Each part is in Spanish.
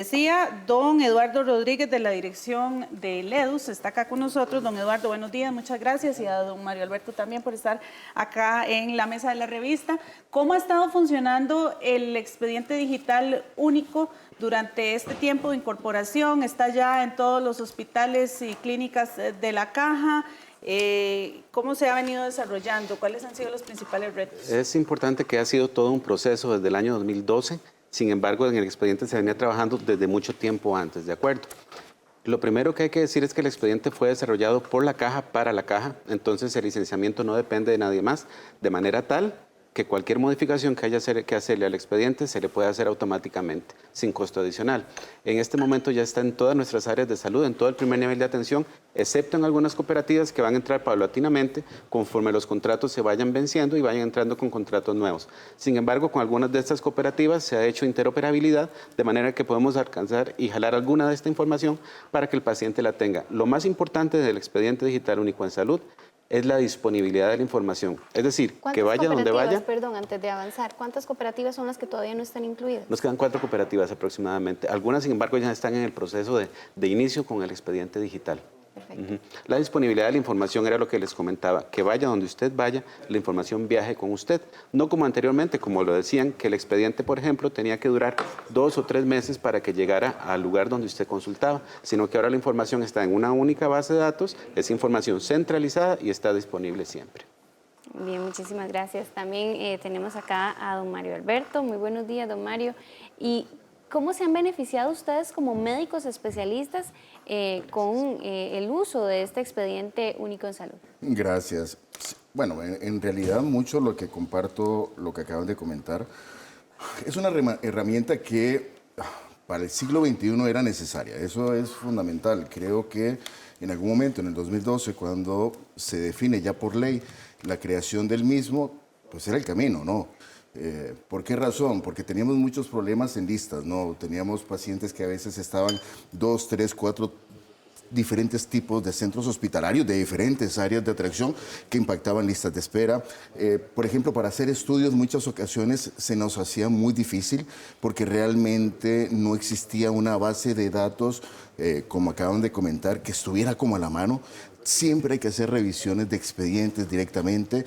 Decía don Eduardo Rodríguez de la dirección de LEDUS, está acá con nosotros. Don Eduardo, buenos días, muchas gracias, y a don Mario Alberto también por estar acá en la mesa de la revista. ¿Cómo ha estado funcionando el expediente digital único durante este tiempo de incorporación? ¿Está ya en todos los hospitales y clínicas de la Caja? ¿Cómo se ha venido desarrollando? ¿Cuáles han sido los principales retos? Es importante que ha sido todo un proceso desde el año 2012. Sin embargo, en el expediente se venía trabajando desde mucho tiempo antes, ¿de acuerdo? Lo primero que hay que decir es que el expediente fue desarrollado por la Caja para la Caja, entonces el licenciamiento no depende de nadie más, de manera tal que cualquier modificación que haya que hacerle al expediente se le puede hacer automáticamente, sin costo adicional. En este momento ya está en todas nuestras áreas de salud, en todo el primer nivel de atención, excepto en algunas cooperativas que van a entrar paulatinamente conforme los contratos se vayan venciendo y vayan entrando con contratos nuevos. Sin embargo, con algunas de estas cooperativas se ha hecho interoperabilidad, de manera que podemos alcanzar y jalar alguna de esta información para que el paciente la tenga. Lo más importante del expediente digital único en salud es la disponibilidad de la información. Es decir, que vaya donde vaya. Perdón, antes de avanzar, ¿cuántas cooperativas son las que todavía no están incluidas? Nos quedan 4 cooperativas aproximadamente. Algunas, sin embargo, ya están en el proceso de inicio con el expediente digital. Perfecto. La disponibilidad de la información era lo que les comentaba, que vaya donde usted vaya, la información viaje con usted. No como anteriormente, como lo decían, que el expediente, por ejemplo, tenía que durar 2 o 3 meses para que llegara al lugar donde usted consultaba, sino que ahora la información está en una única base de datos, es información centralizada y está disponible siempre. Bien, muchísimas gracias. También tenemos acá a don Mario Alberto. Muy buenos días, don Mario. ¿Y cómo se han beneficiado ustedes como médicos especialistas con el uso de este expediente único en salud? Gracias. Bueno, en realidad mucho lo que comparto, lo que acaban de comentar, es una herramienta que para el siglo XXI era necesaria. Eso es fundamental. Creo que en algún momento, en el 2012, cuando se define ya por ley la creación del mismo, pues era el camino, ¿no? ¿Por qué razón? Porque teníamos muchos problemas en listas, ¿no? Teníamos pacientes que a veces estaban 2, 3, 4 diferentes tipos de centros hospitalarios, de diferentes áreas de atracción que impactaban listas de espera. Por ejemplo, para hacer estudios muchas ocasiones se nos hacía muy difícil porque realmente no existía una base de datos, como acaban de comentar, que estuviera como a la mano. Siempre hay que hacer revisiones de expedientes directamente.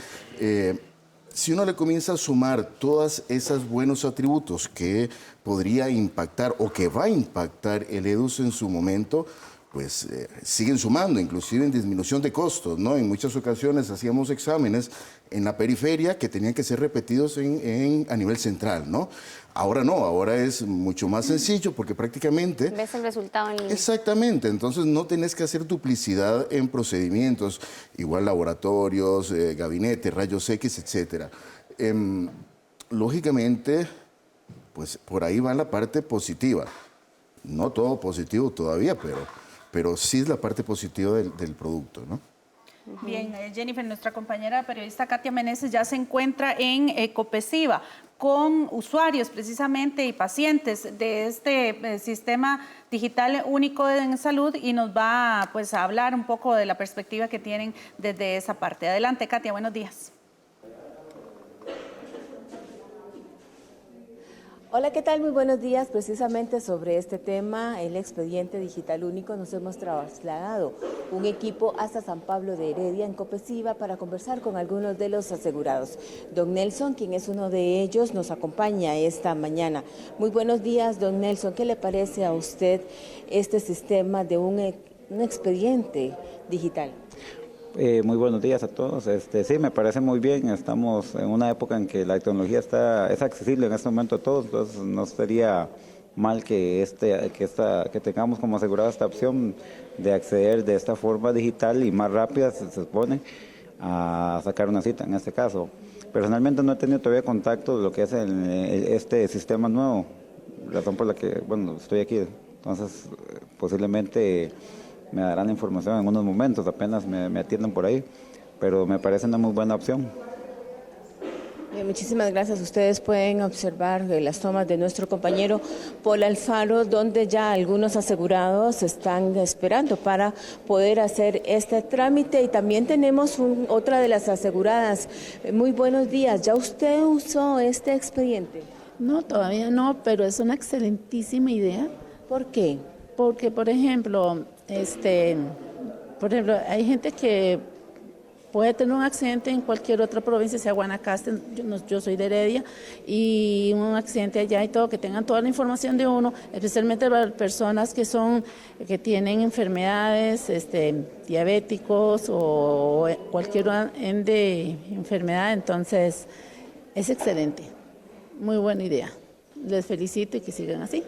Si uno le comienza a sumar todos esos buenos atributos que podría impactar o que va a impactar el EDUS en su momento, pues siguen sumando, inclusive en disminución de costos, ¿no? En muchas ocasiones hacíamos exámenes en la periferia que tenían que ser repetidos a nivel central, ¿no? Ahora no, ahora es mucho más sencillo porque prácticamente... ¿Ves el resultado en línea? Exactamente, entonces no tenés que hacer duplicidad en procedimientos, igual laboratorios, gabinetes, rayos X, etcétera. Lógicamente, pues por ahí va la parte positiva. No todo positivo todavía, pero sí es la parte positiva del producto, ¿no? Bien, Jennifer, nuestra compañera periodista Katia Meneses ya se encuentra en Copesiva con usuarios precisamente y pacientes de este sistema digital único en salud y nos va pues, a hablar un poco de la perspectiva que tienen desde esa parte. Adelante, Katia, buenos días. Hola, ¿qué tal? Muy buenos días. Precisamente sobre este tema, el expediente digital único, nos hemos trasladado un equipo hasta San Pablo de Heredia, en Copesiva, para conversar con algunos de los asegurados. Don Nelson, quien es uno de ellos, nos acompaña esta mañana. Muy buenos días, don Nelson. ¿Qué le parece a usted este sistema de un expediente digital? Muy buenos días a todos. Sí, me parece muy bien. Estamos en una época en que la tecnología es accesible en este momento a todos, entonces no sería mal que tengamos como asegurada esta opción de acceder de esta forma digital y más rápida, se supone, a sacar una cita en este caso. Personalmente no he tenido todavía contacto de lo que es este sistema nuevo, razón por la que, bueno, estoy aquí. Entonces, posiblemente me darán la información en unos momentos, apenas me atiendan por ahí, pero me parece una muy buena opción. Bien, muchísimas gracias. Ustedes pueden observar las tomas de nuestro compañero Paul Alfaro, donde ya algunos asegurados están esperando para poder hacer este trámite. Y también tenemos otra de las aseguradas. Muy buenos días. ¿Ya usted usó este expediente? No, todavía no, pero es una excelentísima idea ¿Por qué? Porque, por ejemplo, hay gente que puede tener un accidente en cualquier otra provincia, sea Guanacaste, yo soy de Heredia, y un accidente allá y todo, que tengan toda la información de uno, especialmente para personas que tienen enfermedades, diabéticos o cualquier enfermedad, entonces es excelente, muy buena idea. Les felicito y que sigan así.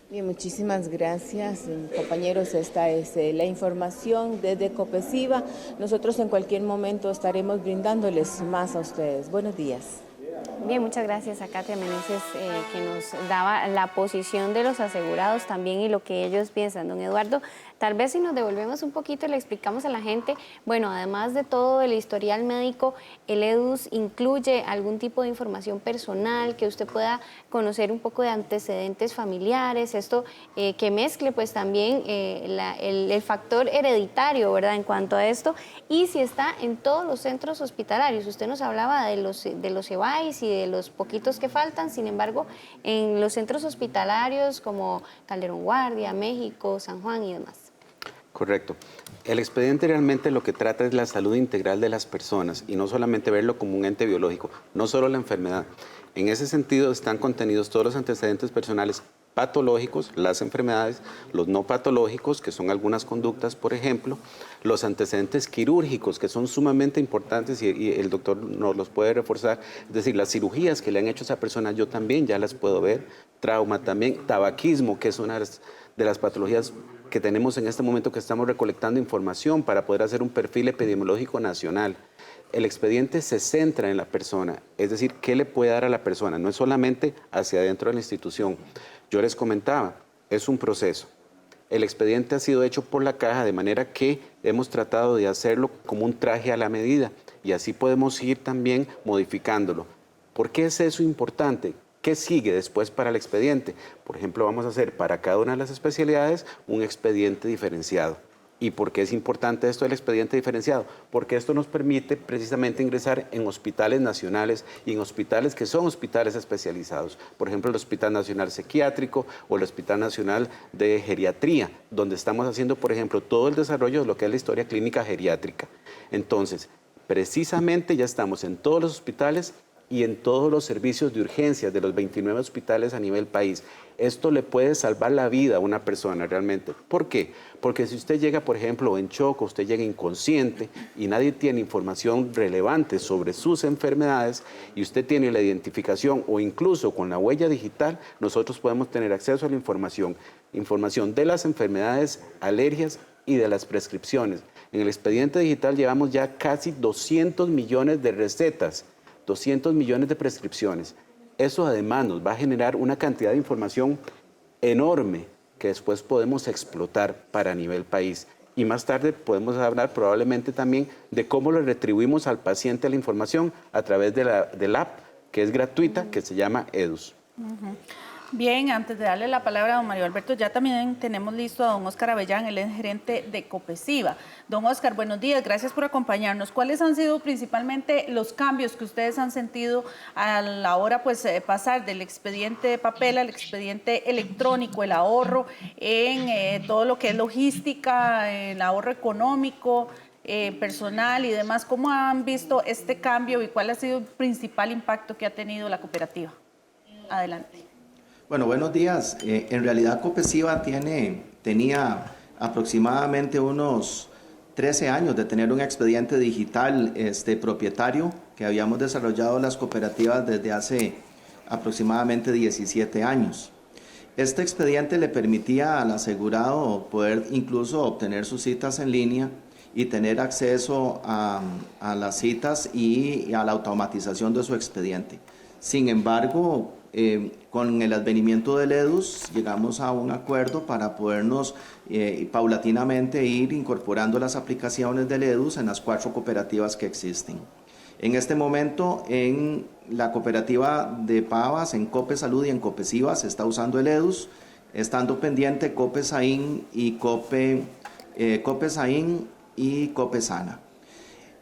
Bien, muchísimas gracias, compañeros. Esta es la información desde Copesiva. Nosotros en cualquier momento estaremos brindándoles más a ustedes. Buenos días. Bien, muchas gracias a Katia Meneses, que nos daba la posición de los asegurados también y lo que ellos piensan. Don Eduardo, tal vez si nos devolvemos un poquito y le explicamos a la gente, bueno, además de todo el historial médico, el EDUS incluye algún tipo de información personal, que usted pueda conocer un poco de antecedentes familiares, esto que mezcle pues también el factor hereditario, ¿verdad?, en cuanto a esto, y si está en todos los centros hospitalarios. Usted nos hablaba de los EBAIS y de los poquitos que faltan, sin embargo, en los centros hospitalarios como Calderón Guardia, México, San Juan y demás. Correcto. El expediente realmente lo que trata es la salud integral de las personas y no solamente verlo como un ente biológico, no solo la enfermedad. En ese sentido están contenidos todos los antecedentes personales patológicos, las enfermedades, los no patológicos, que son algunas conductas, por ejemplo, los antecedentes quirúrgicos, que son sumamente importantes y el doctor nos los puede reforzar, es decir, las cirugías que le han hecho a esa persona, yo también ya las puedo ver, trauma también, tabaquismo, que es una de las patologías que tenemos en este momento que estamos recolectando información para poder hacer un perfil epidemiológico nacional. El expediente se centra en la persona, es decir, ¿qué le puede dar a la persona? No es solamente hacia adentro de la institución. Yo les comentaba, es un proceso. El expediente ha sido hecho por la caja de manera que hemos tratado de hacerlo como un traje a la medida y así podemos ir también modificándolo. ¿Por qué es eso importante? ¿Qué sigue después para el expediente? Por ejemplo, vamos a hacer para cada una de las especialidades un expediente diferenciado. ¿Y por qué es importante esto del expediente diferenciado? Porque esto nos permite precisamente ingresar en hospitales nacionales y en hospitales que son hospitales especializados. Por ejemplo, el Hospital Nacional Psiquiátrico o el Hospital Nacional de Geriatría, donde estamos haciendo, por ejemplo, todo el desarrollo de lo que es la historia clínica geriátrica. Entonces, precisamente ya estamos en todos los hospitales y en todos los servicios de urgencias de los 29 hospitales a nivel país. Esto le puede salvar la vida a una persona realmente. ¿Por qué? Porque si usted llega, por ejemplo, en shock, usted llega inconsciente y nadie tiene información relevante sobre sus enfermedades y usted tiene la identificación o incluso con la huella digital, nosotros podemos tener acceso a la información de las enfermedades, alergias y de las prescripciones. En el expediente digital llevamos ya casi 200 millones de recetas, 200 millones de prescripciones. Eso además nos va a generar una cantidad de información enorme que después podemos explotar para nivel país. Y más tarde podemos hablar probablemente también de cómo le retribuimos al paciente la información a través del app que es gratuita, que se llama EDUS. Bien, antes de darle la palabra a don Mario Alberto, ya también tenemos listo a don Óscar Avellán, el gerente de Copesiva. Don Óscar, buenos días, gracias por acompañarnos. ¿Cuáles han sido principalmente los cambios que ustedes han sentido a la hora pasar del expediente de papel al expediente electrónico, el ahorro en todo lo que es logística, el ahorro económico, personal y demás? ¿Cómo han visto este cambio y cuál ha sido el principal impacto que ha tenido la cooperativa? Adelante. Bueno, buenos días. En realidad Copesiva tenía aproximadamente unos 13 años de tener un expediente digital propietario que habíamos desarrollado las cooperativas desde hace aproximadamente 17 años. Este expediente le permitía al asegurado poder incluso obtener sus citas en línea y tener acceso a las citas y a la automatización de su expediente. Sin embargo, con el advenimiento del EDUS llegamos a un acuerdo para podernos paulatinamente ir incorporando las aplicaciones del EDUS en las 4 cooperativas que existen. En este momento en la cooperativa de Pavas, en Cope Salud y en Copesiva se está usando el EDUS, estando pendiente Cope Saín y Cope Sana.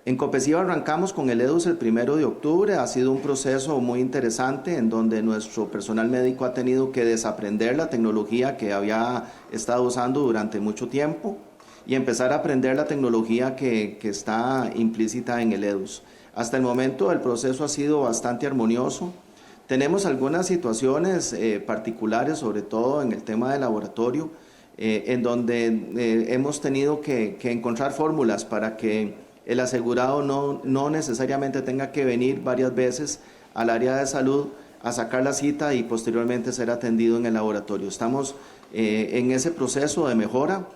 En Copesiva arrancamos con el EDUS el 1 de octubre. Ha sido un proceso muy interesante en donde nuestro personal médico ha tenido que desaprender la tecnología que había estado usando durante mucho tiempo y empezar a aprender la tecnología que está implícita en el EDUS. Hasta el momento el proceso ha sido bastante armonioso. Tenemos algunas situaciones particulares, sobre todo en el tema del laboratorio, en donde hemos tenido que encontrar fórmulas para que el asegurado no necesariamente tenga que venir varias veces al área de salud a sacar la cita y posteriormente ser atendido en el laboratorio. Estamos en ese proceso de mejora.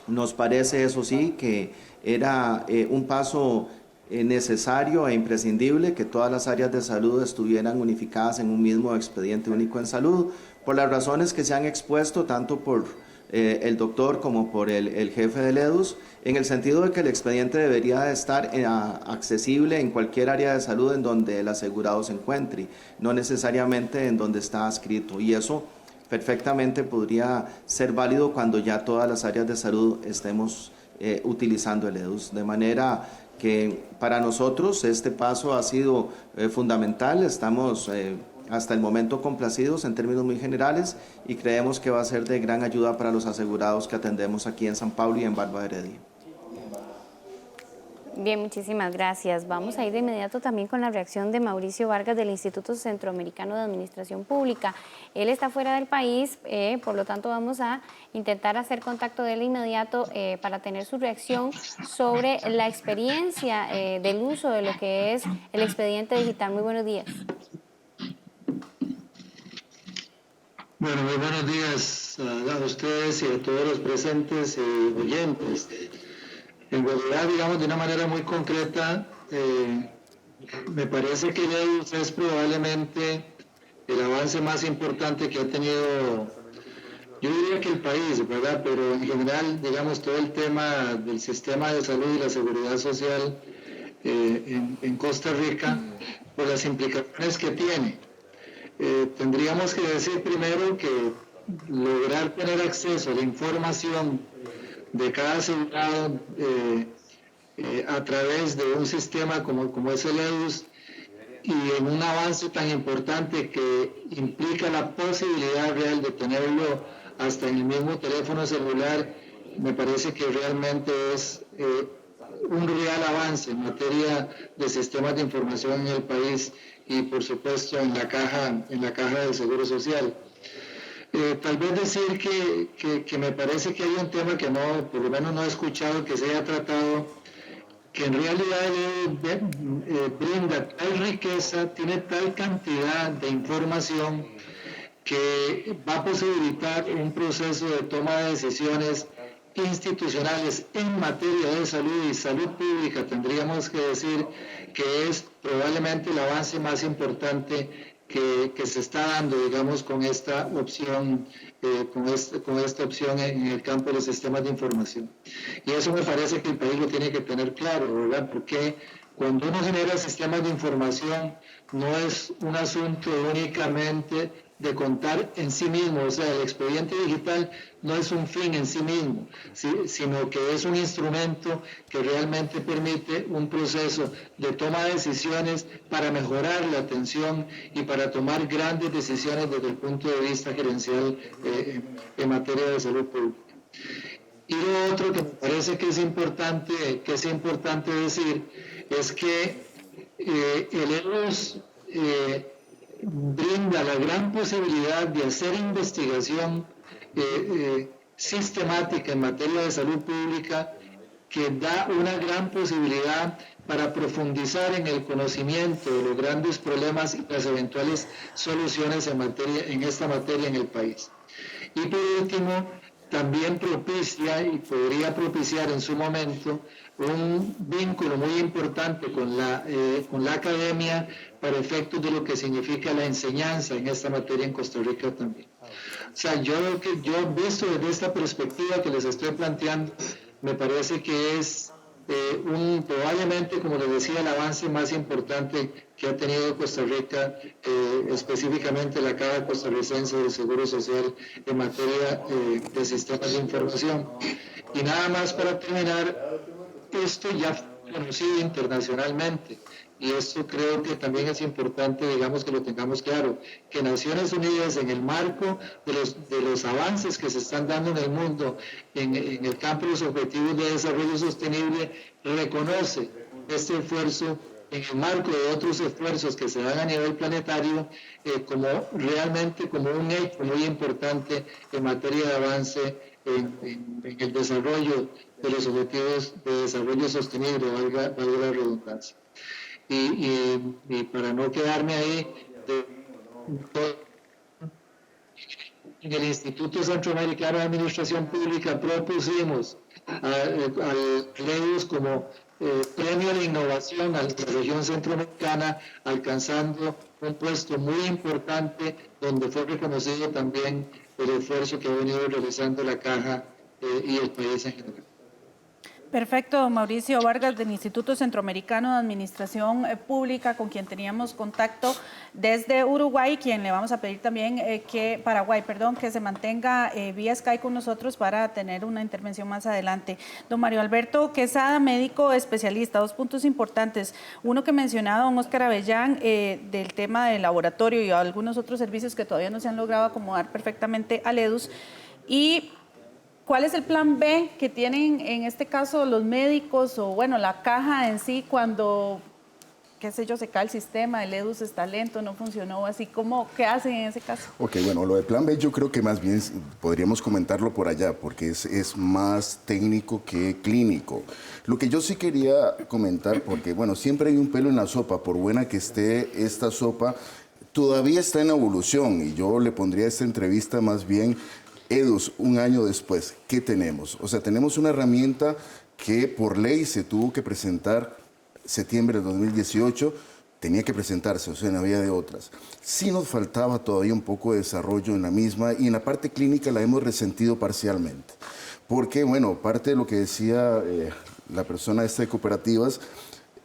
Nos parece, eso sí, que era un paso necesario e imprescindible que todas las áreas de salud estuvieran unificadas en un mismo expediente único en salud, por las razones que se han expuesto tanto por el doctor como por el jefe del EDUS, en el sentido de que el expediente debería de estar accesible en cualquier área de salud en donde el asegurado se encuentre, no necesariamente en donde está adscrito, y eso perfectamente podría ser válido cuando ya todas las áreas de salud estemos utilizando el EDUS, de manera que para nosotros este paso ha sido fundamental. Estamos hasta el momento complacidos en términos muy generales y creemos que va a ser de gran ayuda para los asegurados que atendemos aquí en San Pablo y en Barba de Heredia. Bien, muchísimas gracias. Vamos a ir de inmediato también con la reacción de Mauricio Vargas del Instituto Centroamericano de Administración Pública. Él está fuera del país, por lo tanto vamos a intentar hacer contacto de él de inmediato para tener su reacción sobre la experiencia del uso de lo que es el expediente digital. Muy buenos días. Bueno, muy buenos días a ustedes y a todos los presentes y oyentes. En realidad, digamos, de una manera muy concreta, me parece que el EDUS es probablemente el avance más importante que ha tenido, yo diría que el país, ¿verdad? Pero en general, digamos, todo el tema del sistema de salud y la seguridad social en Costa Rica, por las implicaciones que tiene. Tendríamos que decir primero que lograr tener acceso a la información de cada asegurado a través de un sistema como es el EDUS y en un avance tan importante que implica la posibilidad real de tenerlo hasta en el mismo teléfono celular, me parece que realmente es un real avance en materia de sistemas de información en el país y por supuesto en la caja del Seguro Social. Tal vez decir que me parece que hay un tema que no, por lo menos no he escuchado que se haya tratado, que en realidad brinda tal riqueza, tiene tal cantidad de información que va a posibilitar un proceso de toma de decisiones institucionales en materia de salud y salud pública. Tendríamos que decir que es probablemente el avance más importante que se está dando, digamos, con esta opción, con esta opción en el campo de los sistemas de información. Y eso me parece que el país lo tiene que tener claro, ¿verdad? Porque cuando uno genera sistemas de información, no es un asunto únicamente de contar en sí mismo, o sea, el expediente digital no es un fin en sí mismo, ¿sí? Sino que es un instrumento que realmente permite un proceso de toma de decisiones para mejorar la atención y para tomar grandes decisiones desde el punto de vista gerencial en materia de salud pública. Y lo otro que me parece que es importante decir es que el EDUS brinda la gran posibilidad de hacer investigación sistemática en materia de salud pública que da una gran posibilidad para profundizar en el conocimiento de los grandes problemas y las eventuales soluciones en esta materia en el país. Y por último, también propicia y podría propiciar en su momento un vínculo muy importante con la academia para efectos de lo que significa la enseñanza en esta materia en Costa Rica también. O sea, yo visto desde esta perspectiva que les estoy planteando, me parece que es probablemente, como les decía, el avance más importante que ha tenido Costa Rica, específicamente la Caja Costarricense del Seguro Social en materia de sistemas de información. Y nada más para terminar, esto ya conocido internacionalmente. Y esto creo que también es importante, digamos, que lo tengamos claro, que Naciones Unidas, en el marco de los avances que se están dando en el mundo en el campo de los objetivos de desarrollo sostenible, reconoce este esfuerzo en el marco de otros esfuerzos que se dan a nivel planetario como realmente como un hecho muy importante en materia de avance en el desarrollo de los objetivos de desarrollo sostenible, valga la redundancia. Y para no quedarme ahí, en el Instituto Centroamericano de Administración Pública propusimos al LEDUS como premio de innovación a la región centroamericana, alcanzando un puesto muy importante donde fue reconocido también el esfuerzo que ha venido realizando la Caja y el país en general. Perfecto, Mauricio Vargas del Instituto Centroamericano de Administración Pública, con quien teníamos contacto desde Uruguay, quien le vamos a pedir también que se mantenga vía Skype con nosotros para tener una intervención más adelante. Don Mario Alberto Quesada, médico especialista, 2 puntos importantes. Uno que mencionaba don Óscar Avellán del tema del laboratorio y algunos otros servicios que todavía no se han logrado acomodar perfectamente al EDUS. Y ¿cuál es el plan B que tienen en este caso los médicos o bueno, la caja en sí cuando, qué sé yo, se cae el sistema, el EDUS está lento, no funcionó, así como, ¿qué hacen en ese caso? Ok, bueno, lo de plan B yo creo que más bien podríamos comentarlo por allá porque es más técnico que clínico. Lo que yo sí quería comentar, porque bueno, siempre hay un pelo en la sopa, por buena que esté esta sopa, todavía está en evolución y yo le pondría a esta entrevista más bien EDUS, un año después, ¿qué tenemos? O sea, tenemos una herramienta que por ley se tuvo que presentar septiembre de 2018, tenía que presentarse, o sea, no había de otras. Sí nos faltaba todavía un poco de desarrollo en la misma y en la parte clínica la hemos resentido parcialmente. Porque, bueno, parte de lo que decía la persona esta de cooperativas,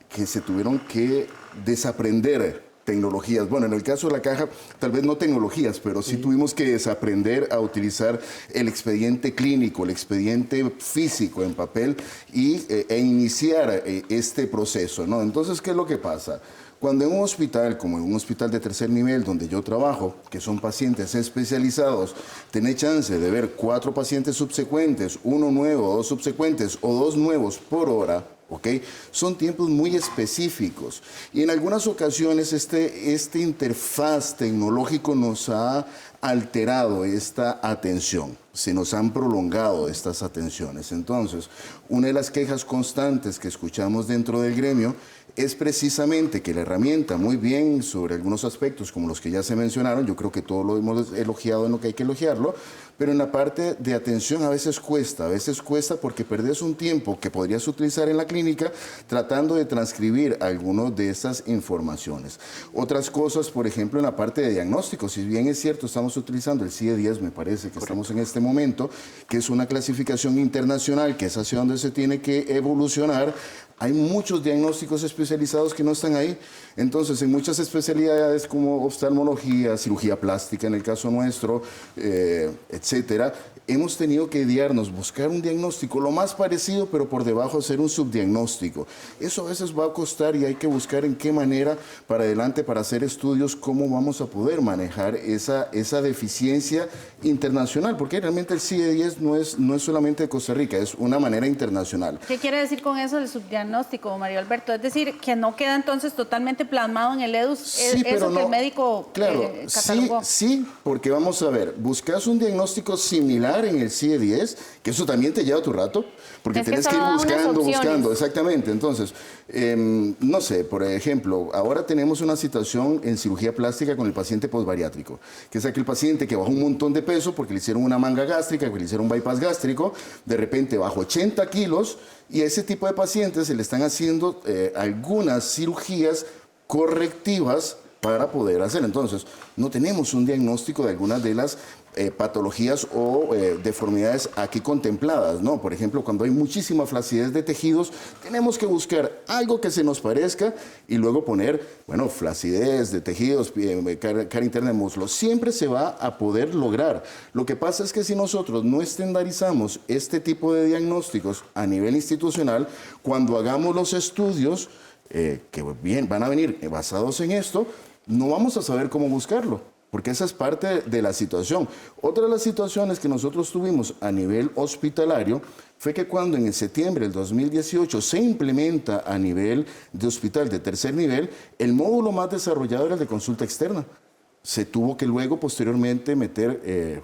que se tuvieron que desaprender tecnologías. Bueno, en el caso de la caja, tal vez no tecnologías, pero sí tuvimos que desaprender a utilizar el expediente clínico, el expediente físico en papel e iniciar este proceso, ¿no? Entonces, ¿qué es lo que pasa? Cuando en un hospital, como en un hospital de tercer nivel donde yo trabajo, que son pacientes especializados, tenés chance de ver 4 pacientes subsecuentes, 1 nuevo, 2 subsecuentes o 2 nuevos por hora, ¿ok? Son tiempos muy específicos y en algunas ocasiones este interfaz tecnológico nos ha alterado esta atención, se nos han prolongado estas atenciones. Entonces, una de las quejas constantes que escuchamos dentro del gremio es precisamente que la herramienta, muy bien sobre algunos aspectos como los que ya se mencionaron, yo creo que todo lo hemos elogiado en lo que hay que elogiarlo, pero en la parte de atención a veces cuesta porque perdés un tiempo que podrías utilizar en la clínica tratando de transcribir algunas de esas informaciones. Otras cosas, por ejemplo, en la parte de diagnóstico, si bien es cierto, estamos utilizando el CIE-10, me parece que estamos en este momento, que es una clasificación internacional, que es hacia donde se tiene que evolucionar. Hay muchos diagnósticos especializados que no están ahí. Entonces, en muchas especialidades como oftalmología, cirugía plástica en el caso nuestro, etcétera, hemos tenido que buscar un diagnóstico lo más parecido, pero por debajo hacer un subdiagnóstico. Eso a veces va a costar y hay que buscar en qué manera para adelante, para hacer estudios, cómo vamos a poder manejar esa deficiencia internacional, porque realmente el CIE-10 no es solamente de Costa Rica, es una manera internacional. ¿Qué quiere decir con eso el subdiagnóstico, Mario Alberto? Es decir, que no queda entonces totalmente plasmado en el EDUS, sí, eso que el médico catalogó. Sí, porque vamos a ver, buscas un diagnóstico similar en el CIE-10, que eso también te lleva tu rato, porque tienes que ir buscando, exactamente. Entonces, no sé, por ejemplo, ahora tenemos una situación en cirugía plástica con el paciente posbariátrico, que es aquel paciente que bajó un montón de peso porque le hicieron una manga gástrica, que le hicieron un bypass gástrico, de repente bajó 80 kilos, y a ese tipo de pacientes se le están haciendo algunas cirugías correctivas para poder hacer. Entonces, no tenemos un diagnóstico de algunas de las patologías o deformidades aquí contempladas, ¿no? Por ejemplo, cuando hay muchísima flacidez de tejidos, tenemos que buscar algo que se nos parezca y luego poner, bueno, flacidez de tejidos, cara interna de muslo. Siempre se va a poder lograr. Lo que pasa es que si nosotros no estandarizamos este tipo de diagnósticos a nivel institucional, cuando hagamos los estudios que bien van a venir basados en esto, no vamos a saber cómo buscarlo. Porque esa es parte de la situación. Otra de las situaciones que nosotros tuvimos a nivel hospitalario fue que cuando en septiembre del 2018 se implementa a nivel de hospital de tercer nivel, el módulo más desarrollado era el de consulta externa. Se tuvo que luego posteriormente meter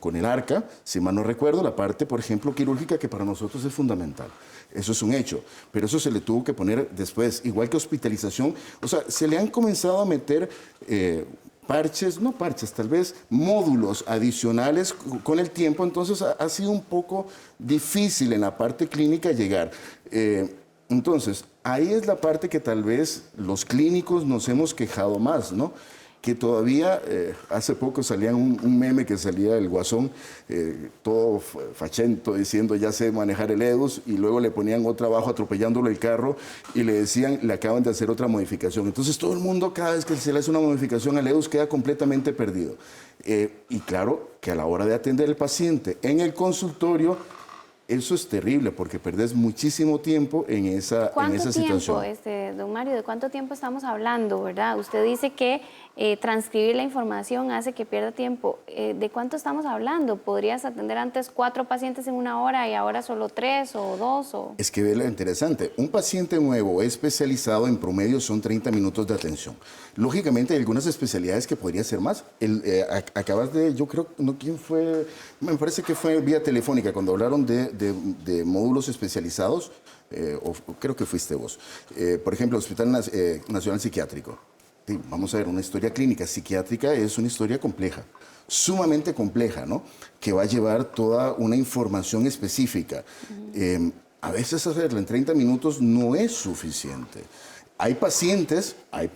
con el ARCA, si mal no recuerdo, la parte, por ejemplo, quirúrgica, que para nosotros es fundamental. Eso es un hecho, pero eso se le tuvo que poner después, igual que hospitalización. O sea, se le han comenzado a meter tal vez módulos adicionales con el tiempo, entonces ha sido un poco difícil en la parte clínica llegar. Entonces, ahí es la parte que tal vez los clínicos nos hemos quejado más, ¿no? Que todavía, hace poco salía un meme que salía el Guasón, todo fachento, diciendo ya sé manejar el EDUS, y luego le ponían otro abajo atropellándolo el carro y le decían, le acaban de hacer otra modificación. Entonces todo el mundo, cada vez que se le hace una modificación al EDUS, queda completamente perdido. Y claro que a la hora de atender al paciente en el consultorio, eso es terrible porque perdés muchísimo tiempo en esa situación. ¿Cuánto tiempo, don Mario, de cuánto tiempo estamos hablando, verdad? Usted dice que transcribir la información hace que pierda tiempo. ¿De cuánto estamos hablando? ¿Podrías atender antes 4 pacientes en una hora y ahora solo 3 o 2? Es que ve lo interesante. Un paciente nuevo especializado en promedio son 30 minutos de atención. Lógicamente hay algunas especialidades que podría ser más. Acabas de, yo creo, no, ¿quién fue? Me parece que fue vía telefónica cuando hablaron de módulos especializados, o creo que fuiste vos. Por ejemplo, el Hospital Nacional Psiquiátrico. Sí, vamos a ver, una historia clínica psiquiátrica es una historia compleja, sumamente compleja, ¿no? Que va a llevar toda una información específica. A veces hacerla en 30 minutos no es suficiente. Hay pacientes de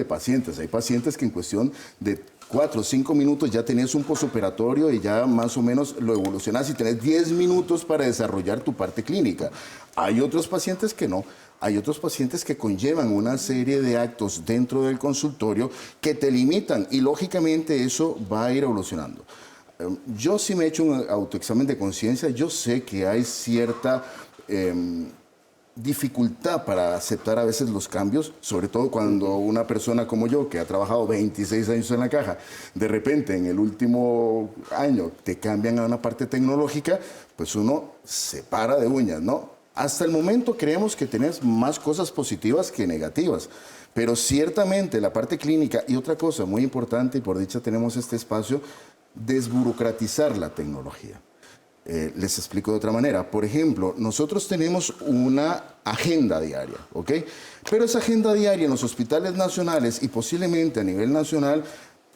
pacientes. Hay pacientes que en cuestión de 4 o 5 minutos ya tenés un posoperatorio y ya más o menos lo evolucionás y tenés 10 minutos para desarrollar tu parte clínica. Hay otros pacientes que no. Hay otros pacientes que conllevan una serie de actos dentro del consultorio que te limitan y lógicamente eso va a ir evolucionando. Yo sí me he hecho un autoexamen de conciencia. Yo sé que hay cierta dificultad para aceptar a veces los cambios, sobre todo cuando una persona como yo, que ha trabajado 26 años en la caja, de repente en el último año te cambian a una parte tecnológica, pues uno se para de uñas, ¿no? Hasta el momento creemos que tenés más cosas positivas que negativas, pero ciertamente la parte clínica, y otra cosa muy importante, y por dicha tenemos este espacio, desburocratizar la tecnología. Les explico de otra manera. Por ejemplo, nosotros tenemos una agenda diaria, ¿ok? Pero esa agenda diaria en los hospitales nacionales y posiblemente a nivel nacional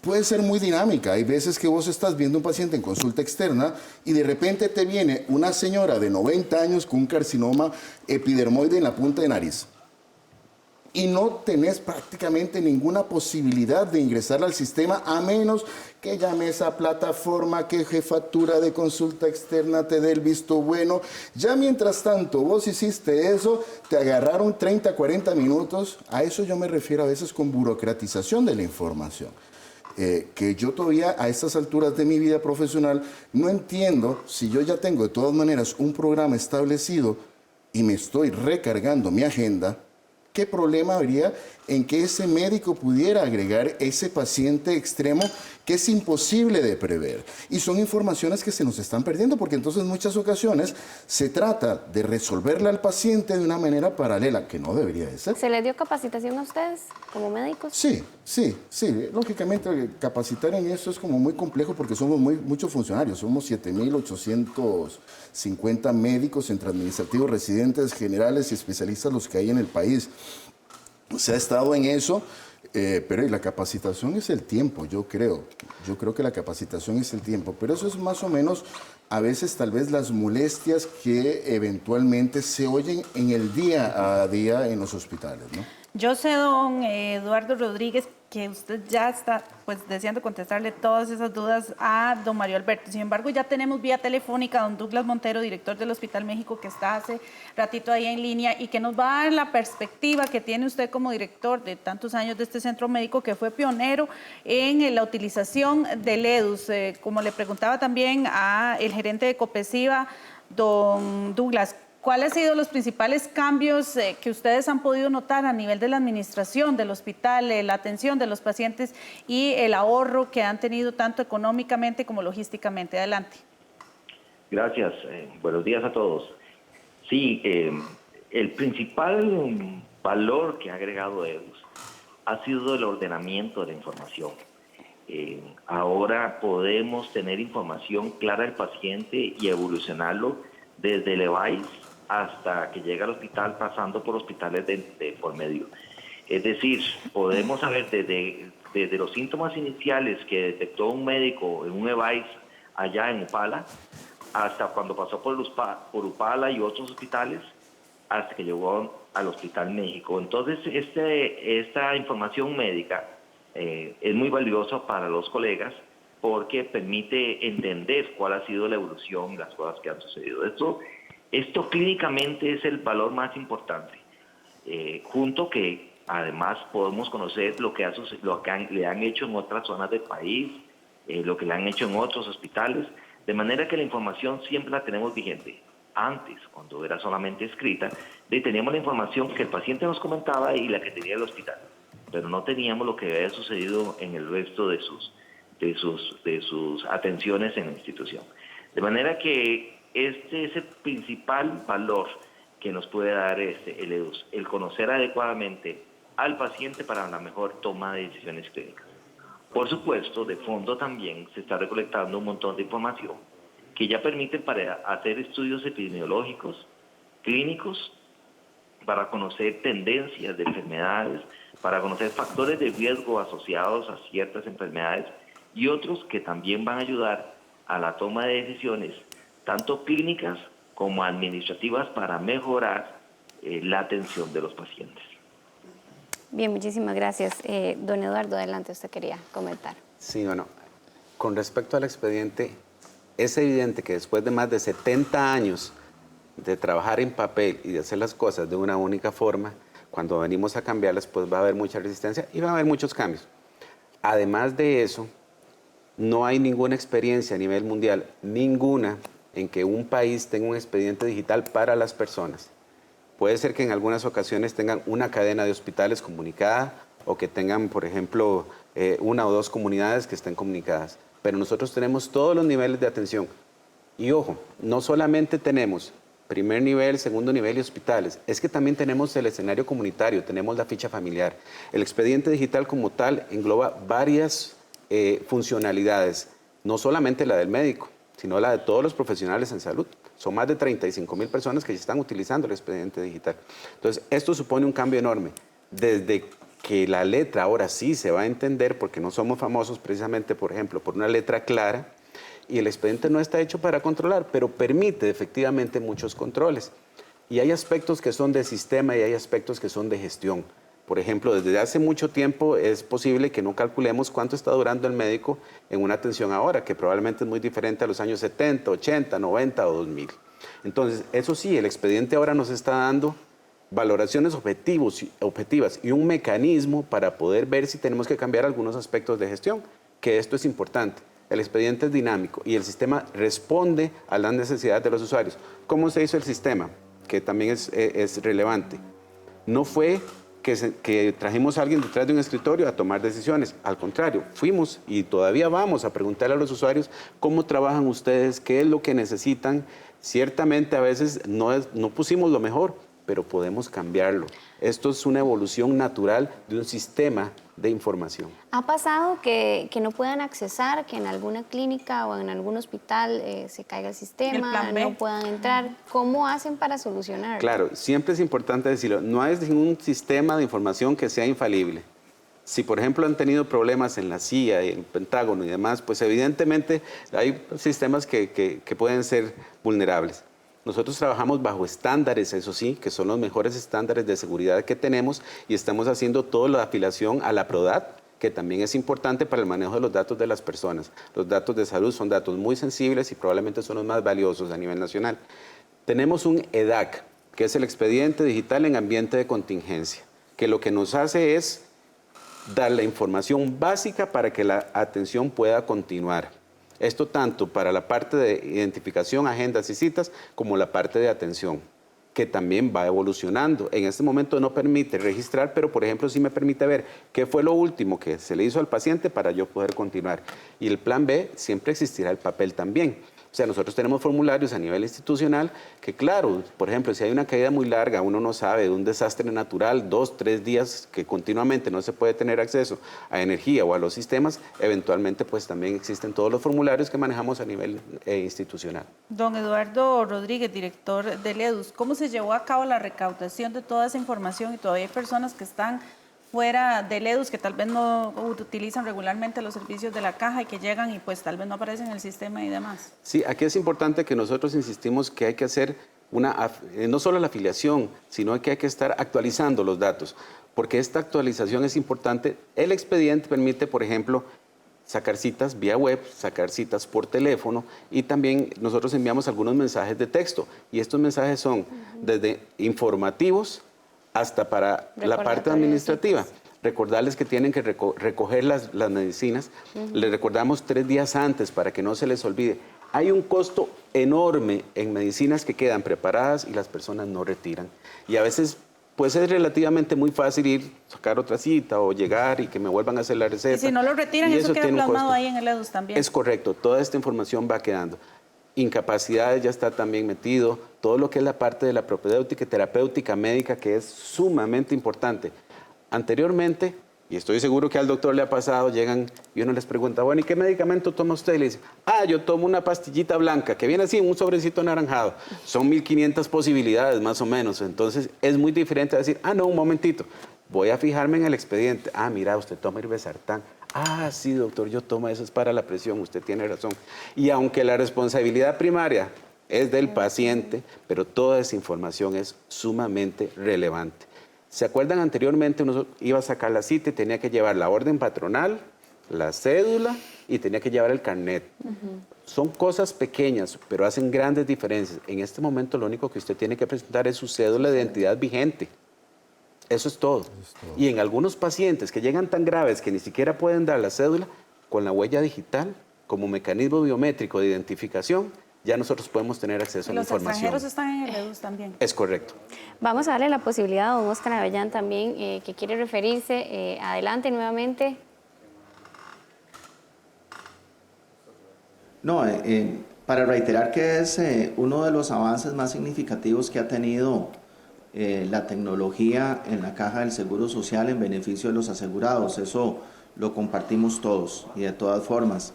puede ser muy dinámica. Hay veces que vos estás viendo un paciente en consulta externa y de repente te viene una señora de 90 años con un carcinoma epidermoide en la punta de nariz. Y no tenés prácticamente ninguna posibilidad de ingresar al sistema a menos que llames a plataforma, que jefatura de consulta externa te dé el visto bueno. Ya mientras tanto vos hiciste eso, te agarraron 30, 40 minutos. A eso yo me refiero a veces con burocratización de la información. Que yo todavía a estas alturas de mi vida profesional no entiendo si yo ya tengo de todas maneras un programa establecido y me estoy recargando mi agenda. ¿Qué problema habría en que ese médico pudiera agregar ese paciente extremo que es imposible de prever? Y son informaciones que se nos están perdiendo porque entonces en muchas ocasiones se trata de resolverla al paciente de una manera paralela, que no debería de ser. ¿Se les dio capacitación a ustedes como médicos? Sí. Lógicamente capacitar en eso es como muy complejo porque somos muchos funcionarios. Somos 7.850 médicos entre administrativos, residentes, generales y especialistas los que hay en el país. Se ha estado en eso, pero la capacitación es el tiempo, yo creo. Yo creo que la capacitación es el tiempo, pero eso es más o menos a veces tal vez las molestias que eventualmente se oyen en el día a día en los hospitales, ¿no? Yo sé, don Eduardo Rodríguez, que usted ya está pues deseando contestarle todas esas dudas a don Mario Alberto. Sin embargo, ya tenemos vía telefónica a don Douglas Montero, director del Hospital México, que está hace ratito ahí en línea y que nos va a dar la perspectiva que tiene usted como director de tantos años de este centro médico, que fue pionero en la utilización del EDUS. Como le preguntaba también a el gerente de Copesiva, don Douglas, ¿cuáles han sido los principales cambios que ustedes han podido notar a nivel de la administración del hospital, la atención de los pacientes y el ahorro que han tenido tanto económicamente como logísticamente? Adelante. Gracias. Buenos días a todos. Sí, el principal valor que ha agregado EDUS ha sido el ordenamiento de la información. Ahora podemos tener información clara del paciente y evolucionarlo desde el EVAIS hasta que llega al hospital, pasando por hospitales de por medio. Es decir, podemos saber desde los síntomas iniciales que detectó un médico en un EVAIS allá en Upala, hasta cuando pasó por Upala y otros hospitales, hasta que llegó al Hospital México. Entonces, esta información médica es muy valiosa para los colegas porque permite entender cuál ha sido la evolución y las cosas que han sucedido. Esto clínicamente es el valor más importante, junto que además podemos conocer lo que le han hecho en otras zonas del país, lo que le han hecho en otros hospitales, de manera que la información siempre la tenemos vigente. Antes, cuando era solamente escrita, teníamos la información que el paciente nos comentaba y la que tenía el hospital, pero no teníamos lo que había sucedido en el resto de sus atenciones en la institución. De manera que este es el principal valor que nos puede dar el EDUS, el conocer adecuadamente al paciente para la mejor toma de decisiones clínicas. Por supuesto, de fondo también se está recolectando un montón de información que ya permite para hacer estudios epidemiológicos, clínicos, para conocer tendencias de enfermedades, para conocer factores de riesgo asociados a ciertas enfermedades y otros que también van a ayudar a la toma de decisiones, tanto clínicas como administrativas, para mejorar la atención de los pacientes. Bien, muchísimas gracias. Don Eduardo, adelante, usted quería comentar. Sí, bueno, con respecto al expediente, es evidente que después de más de 70 años de trabajar en papel y de hacer las cosas de una única forma, cuando venimos a cambiarlas, pues va a haber mucha resistencia y va a haber muchos cambios. Además de eso, no hay ninguna experiencia a nivel mundial, ninguna, en que un país tenga un expediente digital para las personas. Puede ser que en algunas ocasiones tengan una cadena de hospitales comunicada o que tengan, por ejemplo, una o dos comunidades que estén comunicadas. Pero nosotros tenemos todos los niveles de atención. Y ojo, no solamente tenemos primer nivel, segundo nivel y hospitales, es que también tenemos el escenario comunitario, tenemos la ficha familiar. El expediente digital como tal engloba varias funcionalidades, no solamente la del médico, sino la de todos los profesionales en salud. Son más de 35,000 personas que ya están utilizando el expediente digital. Entonces, esto supone un cambio enorme. Desde que la letra ahora sí se va a entender, porque no somos famosos precisamente, por ejemplo, por una letra clara, y el expediente no está hecho para controlar, pero permite efectivamente muchos controles. Y hay aspectos que son de sistema y hay aspectos que son de gestión. Por ejemplo, desde hace mucho tiempo es posible que no calculemos cuánto está durando el médico en una atención ahora, que probablemente es muy diferente a los años 70, 80, 90 o 2000. Entonces, eso sí, el expediente ahora nos está dando valoraciones objetivas y un mecanismo para poder ver si tenemos que cambiar algunos aspectos de gestión, que esto es importante. El expediente es dinámico y el sistema responde a las necesidades de los usuarios. ¿Cómo se hizo el sistema? Que también es relevante. No fue que trajimos a alguien detrás de un escritorio a tomar decisiones. Al contrario, fuimos y todavía vamos a preguntarle a los usuarios cómo trabajan ustedes, qué es lo que necesitan. Ciertamente a veces no pusimos lo mejor, pero podemos cambiarlo. Esto es una evolución natural de un sistema de información. ¿Ha pasado que no puedan accesar, que en alguna clínica o en algún hospital se caiga el sistema, no puedan entrar? ¿Cómo hacen para solucionarlo? Claro, siempre es importante decirlo, no hay ningún sistema de información que sea infalible. Si, por ejemplo, han tenido problemas en la CIA, en el Pentágono y demás, pues evidentemente hay sistemas que pueden ser vulnerables. Nosotros trabajamos bajo estándares, eso sí, que son los mejores estándares de seguridad que tenemos y estamos haciendo toda la afiliación a la PRODAT, que también es importante para el manejo de los datos de las personas. Los datos de salud son datos muy sensibles y probablemente son los más valiosos a nivel nacional. Tenemos un EDAC, que es el expediente digital en ambiente de contingencia, que lo que nos hace es dar la información básica para que la atención pueda continuar. Esto tanto para la parte de identificación, agendas y citas, como la parte de atención, que también va evolucionando. En este momento no permite registrar, pero por ejemplo sí me permite ver qué fue lo último que se le hizo al paciente para yo poder continuar. Y el plan B, siempre existirá el papel también. O sea, nosotros tenemos formularios a nivel institucional que, claro, por ejemplo, si hay una caída muy larga, uno no sabe, de un desastre natural, 2, 3 días que continuamente no se puede tener acceso a energía o a los sistemas, eventualmente pues también existen todos los formularios que manejamos a nivel institucional. Don Eduardo Rodríguez, director del EDUS, ¿cómo se llevó a cabo la recaudación de toda esa información? Y todavía hay personas que están fuera del EDUS, que tal vez no utilizan regularmente los servicios de la caja y que llegan y pues tal vez no aparecen en el sistema y demás. Sí, aquí es importante que nosotros insistimos que hay que hacer no solo la afiliación, sino que hay que estar actualizando los datos, porque esta actualización es importante. El expediente permite, por ejemplo, sacar citas vía web, sacar citas por teléfono y también nosotros enviamos algunos mensajes de texto y estos mensajes son desde informativos hasta para la parte administrativa. Recordarles que tienen que recoger las medicinas. Les recordamos 3 días antes para que no se les olvide. Hay un costo enorme en medicinas que quedan preparadas y las personas no retiran. Y a veces pues es relativamente muy fácil ir, sacar otra cita o llegar y que me vuelvan a hacer la receta. Y si no lo retiran, eso queda plasmado ahí en el EDUS también. Es correcto, toda esta información va quedando. Incapacidades ya está también metido, todo lo que es la parte de la propedéutica y terapéutica médica, que es sumamente importante. Anteriormente, y estoy seguro que al doctor le ha pasado, llegan y uno les pregunta, bueno, ¿y qué medicamento toma usted? Y le dice, yo tomo una pastillita blanca, que viene así, un sobrecito anaranjado. Son 1500 posibilidades más o menos, entonces es muy diferente a decir, no, un momentito, voy a fijarme en el expediente. Mira, usted toma irbesartán. Sí, doctor, yo tomo eso, es para la presión, usted tiene razón. Y aunque la responsabilidad primaria es del paciente, pero toda esa información es sumamente relevante. ¿Se acuerdan anteriormente? Uno iba a sacar la cita y tenía que llevar la orden patronal, la cédula y tenía que llevar el carnet. Son cosas pequeñas, pero hacen grandes diferencias. En este momento lo único que usted tiene que presentar es su cédula de identidad vigente. Eso es todo. Y en algunos pacientes que llegan tan graves que ni siquiera pueden dar la cédula, con la huella digital como mecanismo biométrico de identificación, ya nosotros podemos tener acceso a la información. Los extranjeros están en el EDUS también. Es correcto. Vamos a darle la posibilidad a don Oscar Avellán también, que quiere referirse. Adelante nuevamente. No, para reiterar que es uno de los avances más significativos que ha tenido la tecnología en la Caja del Seguro Social en beneficio de los asegurados. Eso lo compartimos todos y de todas formas.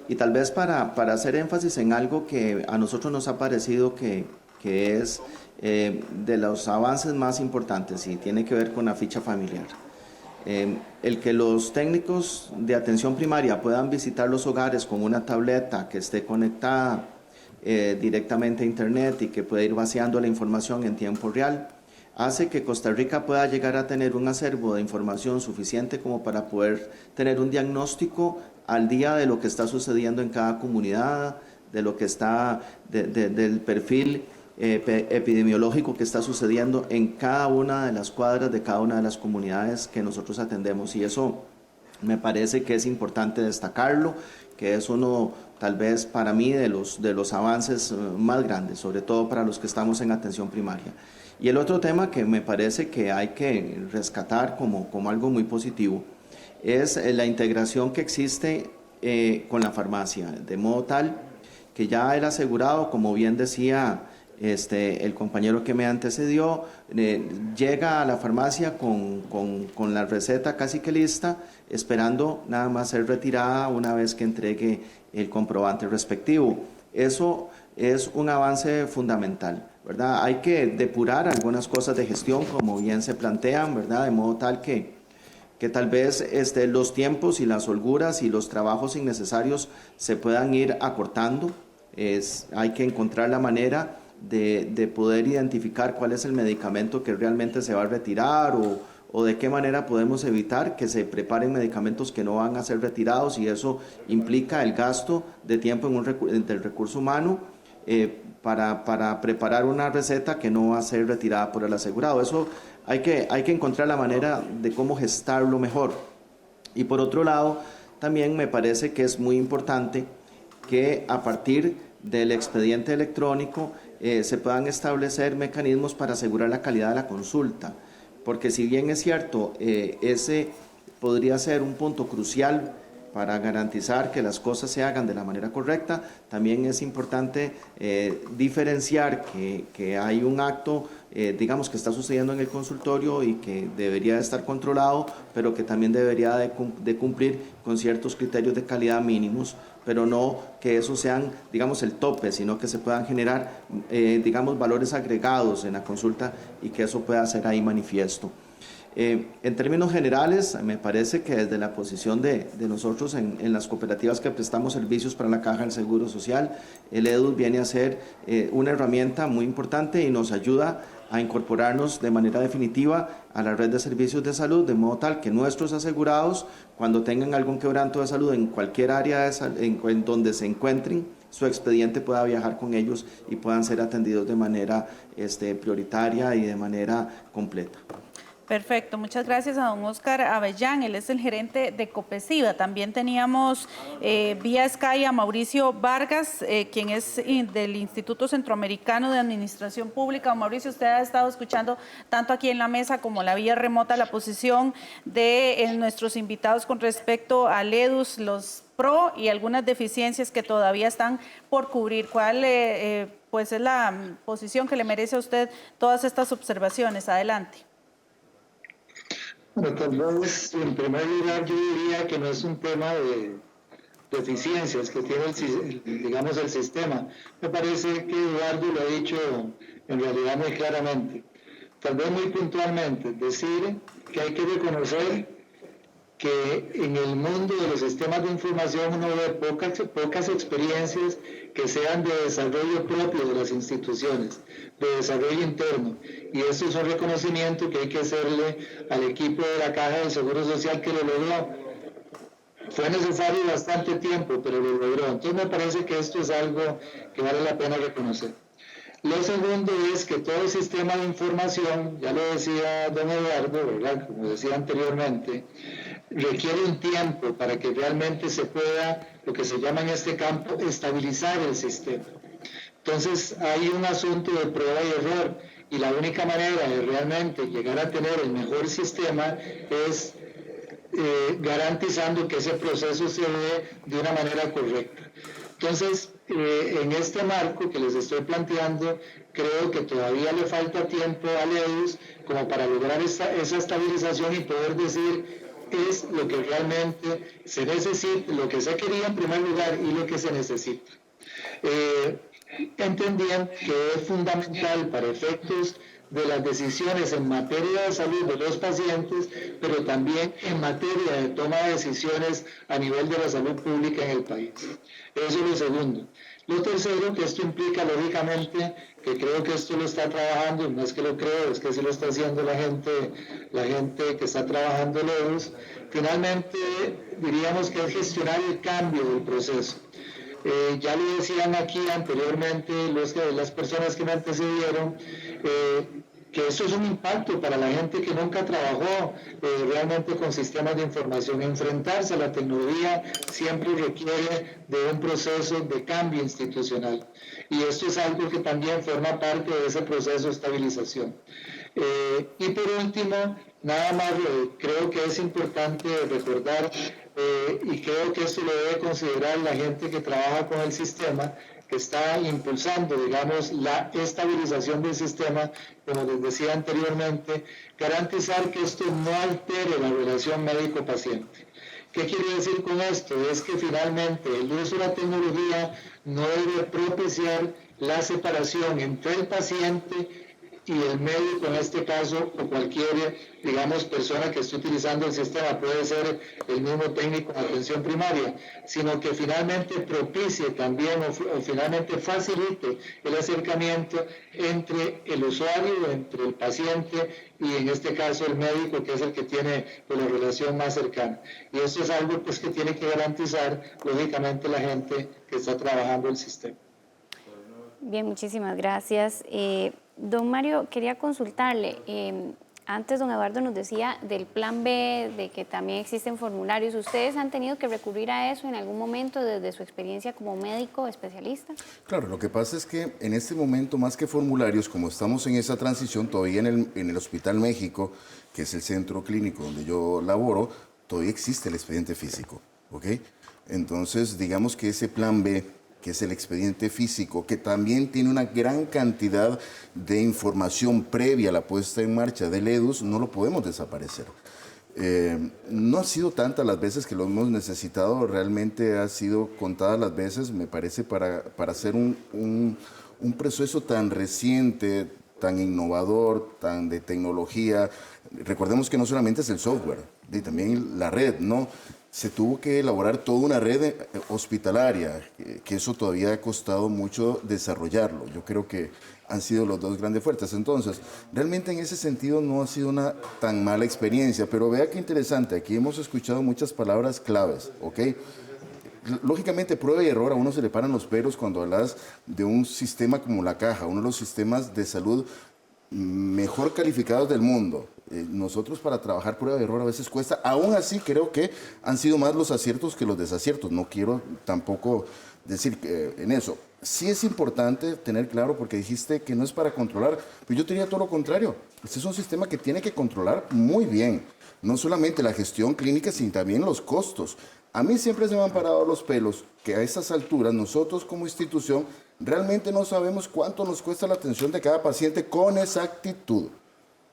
Y tal vez para hacer énfasis en algo que a nosotros nos ha parecido que es de los avances más importantes y tiene que ver con la ficha familiar. El que los técnicos de atención primaria puedan visitar los hogares con una tableta que esté conectada directamente a internet y que pueda ir vaciando la información en tiempo real, hace que Costa Rica pueda llegar a tener un acervo de información suficiente como para poder tener un diagnóstico al día de lo que está sucediendo en cada comunidad, de lo que está, del perfil epidemiológico que está sucediendo en cada una de las cuadras de cada una de las comunidades que nosotros atendemos. Y eso me parece que es importante destacarlo, que es uno, tal vez para mí, de los avances más grandes, sobre todo para los que estamos en atención primaria. Y el otro tema que me parece que hay que rescatar como algo muy positivo es la integración que existe con la farmacia, de modo tal que ya el asegurado, como bien decía el compañero que me antecedió, llega a la farmacia con la receta casi que lista, esperando nada más ser retirada una vez que entregue el comprobante respectivo. Eso es un avance fundamental, ¿verdad? Hay que depurar algunas cosas de gestión, como bien se plantean, ¿verdad? De modo tal que tal vez los tiempos y las holguras y los trabajos innecesarios se puedan ir acortando. Hay que encontrar la manera de poder identificar cuál es el medicamento que realmente se va a retirar o de qué manera podemos evitar que se preparen medicamentos que no van a ser retirados, y eso implica el gasto de tiempo del recurso humano para preparar una receta que no va a ser retirada por el asegurado. Eso hay que encontrar la manera de cómo gestarlo mejor. Y por otro lado, también me parece que es muy importante que a partir del expediente electrónico se puedan establecer mecanismos para asegurar la calidad de la consulta, porque si bien es cierto, ese podría ser un punto crucial para garantizar que las cosas se hagan de la manera correcta, también es importante diferenciar que hay un acto, digamos, que está sucediendo en el consultorio y que debería estar controlado, pero que también debería de cumplir con ciertos criterios de calidad mínimos, pero no que esos sean, digamos, el tope, sino que se puedan generar, digamos, valores agregados en la consulta y que eso pueda ser ahí manifiesto. En términos generales, me parece que desde la posición de nosotros en las cooperativas que prestamos servicios para la Caja del Seguro Social, el EDUS viene a ser una herramienta muy importante y nos ayuda a incorporarnos de manera definitiva a la red de servicios de salud, de modo tal que nuestros asegurados, cuando tengan algún quebranto de salud en cualquier área en donde se encuentren, su expediente pueda viajar con ellos y puedan ser atendidos de manera prioritaria y de manera completa. Perfecto, muchas gracias a don Oscar Avellán, él es el gerente de Copesiva. También teníamos vía Sky a Mauricio Vargas, quien es del Instituto Centroamericano de Administración Pública. Don Mauricio, usted ha estado escuchando tanto aquí en la mesa como la vía remota la posición de nuestros invitados con respecto al EDUS, los pro y algunas deficiencias que todavía están por cubrir. ¿Cuál pues es la posición que le merece a usted todas estas observaciones? Adelante. Bueno, tal vez en primer lugar yo diría que no es un tema de deficiencias que tiene digamos el sistema. Me parece que Eduardo lo ha dicho en realidad muy claramente. Tal vez muy puntualmente decir que hay que reconocer que en el mundo de los sistemas de información uno ve pocas experiencias que sean de desarrollo propio de las instituciones, de desarrollo interno. Y eso es un reconocimiento que hay que hacerle al equipo de la Caja del Seguro Social que lo logró. Fue necesario bastante tiempo, pero lo logró. Entonces me parece que esto es algo que vale la pena reconocer. Lo segundo es que todo el sistema de información, ya lo decía don Eduardo, ¿verdad? Como decía anteriormente, requiere un tiempo para que realmente se pueda, lo que se llama en este campo, estabilizar el sistema. Entonces hay un asunto de prueba y error, y la única manera de realmente llegar a tener el mejor sistema es garantizando que ese proceso se dé de una manera correcta. Entonces, en este marco que les estoy planteando, creo que todavía le falta tiempo a EDUS como para lograr esa estabilización y poder decir es lo que realmente se necesita, lo que se quería en primer lugar y lo que se necesita. Entendiendo que es fundamental para efectos de las decisiones en materia de salud de los pacientes, pero también en materia de toma de decisiones a nivel de la salud pública en el país. Eso es lo segundo. Lo tercero, que esto implica lógicamente, que creo que esto lo está trabajando, no es que lo creo, es que sí lo está haciendo la gente que está trabajando en EDUS, finalmente diríamos que es gestionar el cambio del proceso. Ya lo decían aquí anteriormente las personas que me antecedieron, que eso es un impacto para la gente que nunca trabajó realmente con sistemas de información. Enfrentarse a la tecnología siempre requiere de un proceso de cambio institucional. Y esto es algo que también forma parte de ese proceso de estabilización. Y por último, nada más creo que es importante recordar, y creo que esto lo debe considerar la gente que trabaja con el sistema, que está impulsando, digamos, la estabilización del sistema, como les decía anteriormente, garantizar que esto no altere la relación médico-paciente. ¿Qué quiere decir con esto? Es que finalmente el uso de la tecnología no debe propiciar la separación entre el paciente y el médico en este caso, o cualquier, digamos, persona que esté utilizando el sistema, puede ser el mismo técnico de atención primaria, sino que finalmente propicie también o finalmente facilite el acercamiento entre el usuario, entre el paciente y en este caso el médico, que es el que tiene pues, la relación más cercana. Y esto es algo pues, que tiene que garantizar, lógicamente, la gente que está trabajando el sistema. Bien, muchísimas gracias. Don Mario, quería consultarle, antes don Eduardo nos decía del plan B, de que también existen formularios. ¿Ustedes han tenido que recurrir a eso en algún momento desde su experiencia como médico especialista? Claro, lo que pasa es que en este momento, más que formularios, como estamos en esa transición, todavía en el Hospital México, que es el centro clínico donde yo laboro, todavía existe el expediente físico, ¿ok? Entonces, digamos que ese plan B, que es el expediente físico, que también tiene una gran cantidad de información previa a la puesta en marcha del EDUS, no lo podemos desaparecer. No ha sido tantas las veces que lo hemos necesitado, realmente ha sido contadas las veces, me parece, para hacer un proceso tan reciente, tan innovador, tan de tecnología. Recordemos que no solamente es el software, también la red, ¿no? Se tuvo que elaborar toda una red hospitalaria, que eso todavía ha costado mucho desarrollarlo. Yo creo que han sido los dos grandes fuertes. Entonces, realmente en ese sentido no ha sido una tan mala experiencia, pero vea qué interesante, aquí hemos escuchado muchas palabras claves, ¿ok? Lógicamente, prueba y error, a uno se le paran los pelos cuando hablas de un sistema como la Caja, uno de los sistemas de salud mejor calificados del mundo. Nosotros para trabajar prueba y error a veces cuesta. Aún así creo que han sido más los aciertos que los desaciertos. No quiero tampoco decir en eso. Sí es importante tener claro, porque dijiste que no es para controlar, pero yo diría todo lo contrario. Este es un sistema que tiene que controlar muy bien, no solamente la gestión clínica, sino también los costos. A mí siempre se me han parado los pelos que a estas alturas nosotros como institución realmente no sabemos cuánto nos cuesta la atención de cada paciente con exactitud.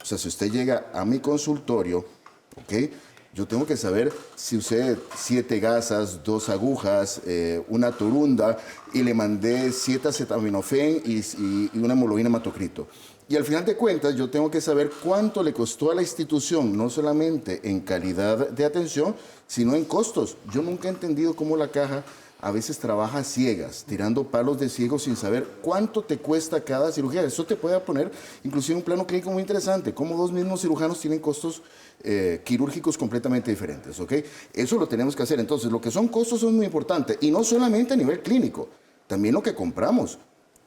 O sea, si usted llega a mi consultorio, ¿ok? Yo tengo que saber si usted 7 gasas, 2 agujas, una torunda, y le mandé 7 acetaminofén y una hemoglobina hematocrito. Y al final de cuentas, yo tengo que saber cuánto le costó a la institución, no solamente en calidad de atención, sino en costos. Yo nunca he entendido cómo la Caja a veces trabaja a ciegas, tirando palos de ciego sin saber cuánto te cuesta cada cirugía. Eso te puede poner inclusive un plano clínico muy interesante, cómo dos mismos cirujanos tienen costos quirúrgicos completamente diferentes, ¿ok? Eso lo tenemos que hacer. Entonces, lo que son costos es muy importante, y no solamente a nivel clínico, también lo que compramos.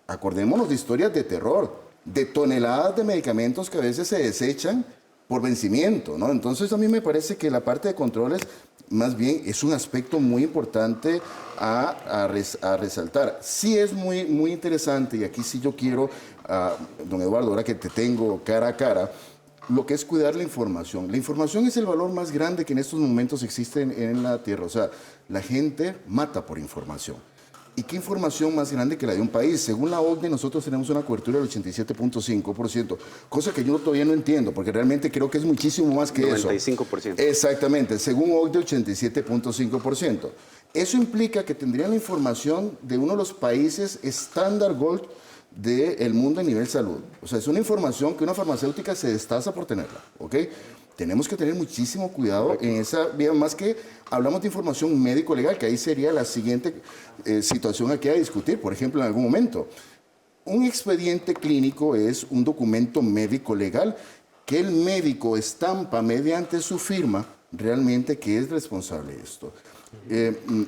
Acordémonos de historias de terror, de toneladas de medicamentos que a veces se desechan por vencimiento, ¿no? Entonces, a mí me parece que la parte de controles más bien es un aspecto muy importante a resaltar. Sí es muy interesante, y aquí sí yo quiero, don Eduardo, ahora que te tengo cara a cara, lo que es cuidar la información. La información es el valor más grande que en estos momentos existe en la Tierra. O sea, la gente mata por información. ¿Y qué información más grande que la de un país? Según la OCDE, nosotros tenemos una cobertura del 87.5%, cosa que yo todavía no entiendo, porque realmente creo que es muchísimo más que 95%. eso. Exactamente, según OCDE, 87.5%. Eso implica que tendrían la información de uno de los países estándar gold del mundo a nivel salud. O sea, es una información que una farmacéutica se destaza por tenerla, ¿ok? Tenemos que tener muchísimo cuidado en esa vía, más que hablamos de información médico-legal, que ahí sería la siguiente situación aquí a discutir, por ejemplo, en algún momento. Un expediente clínico es un documento médico-legal que el médico estampa mediante su firma realmente que es responsable de esto.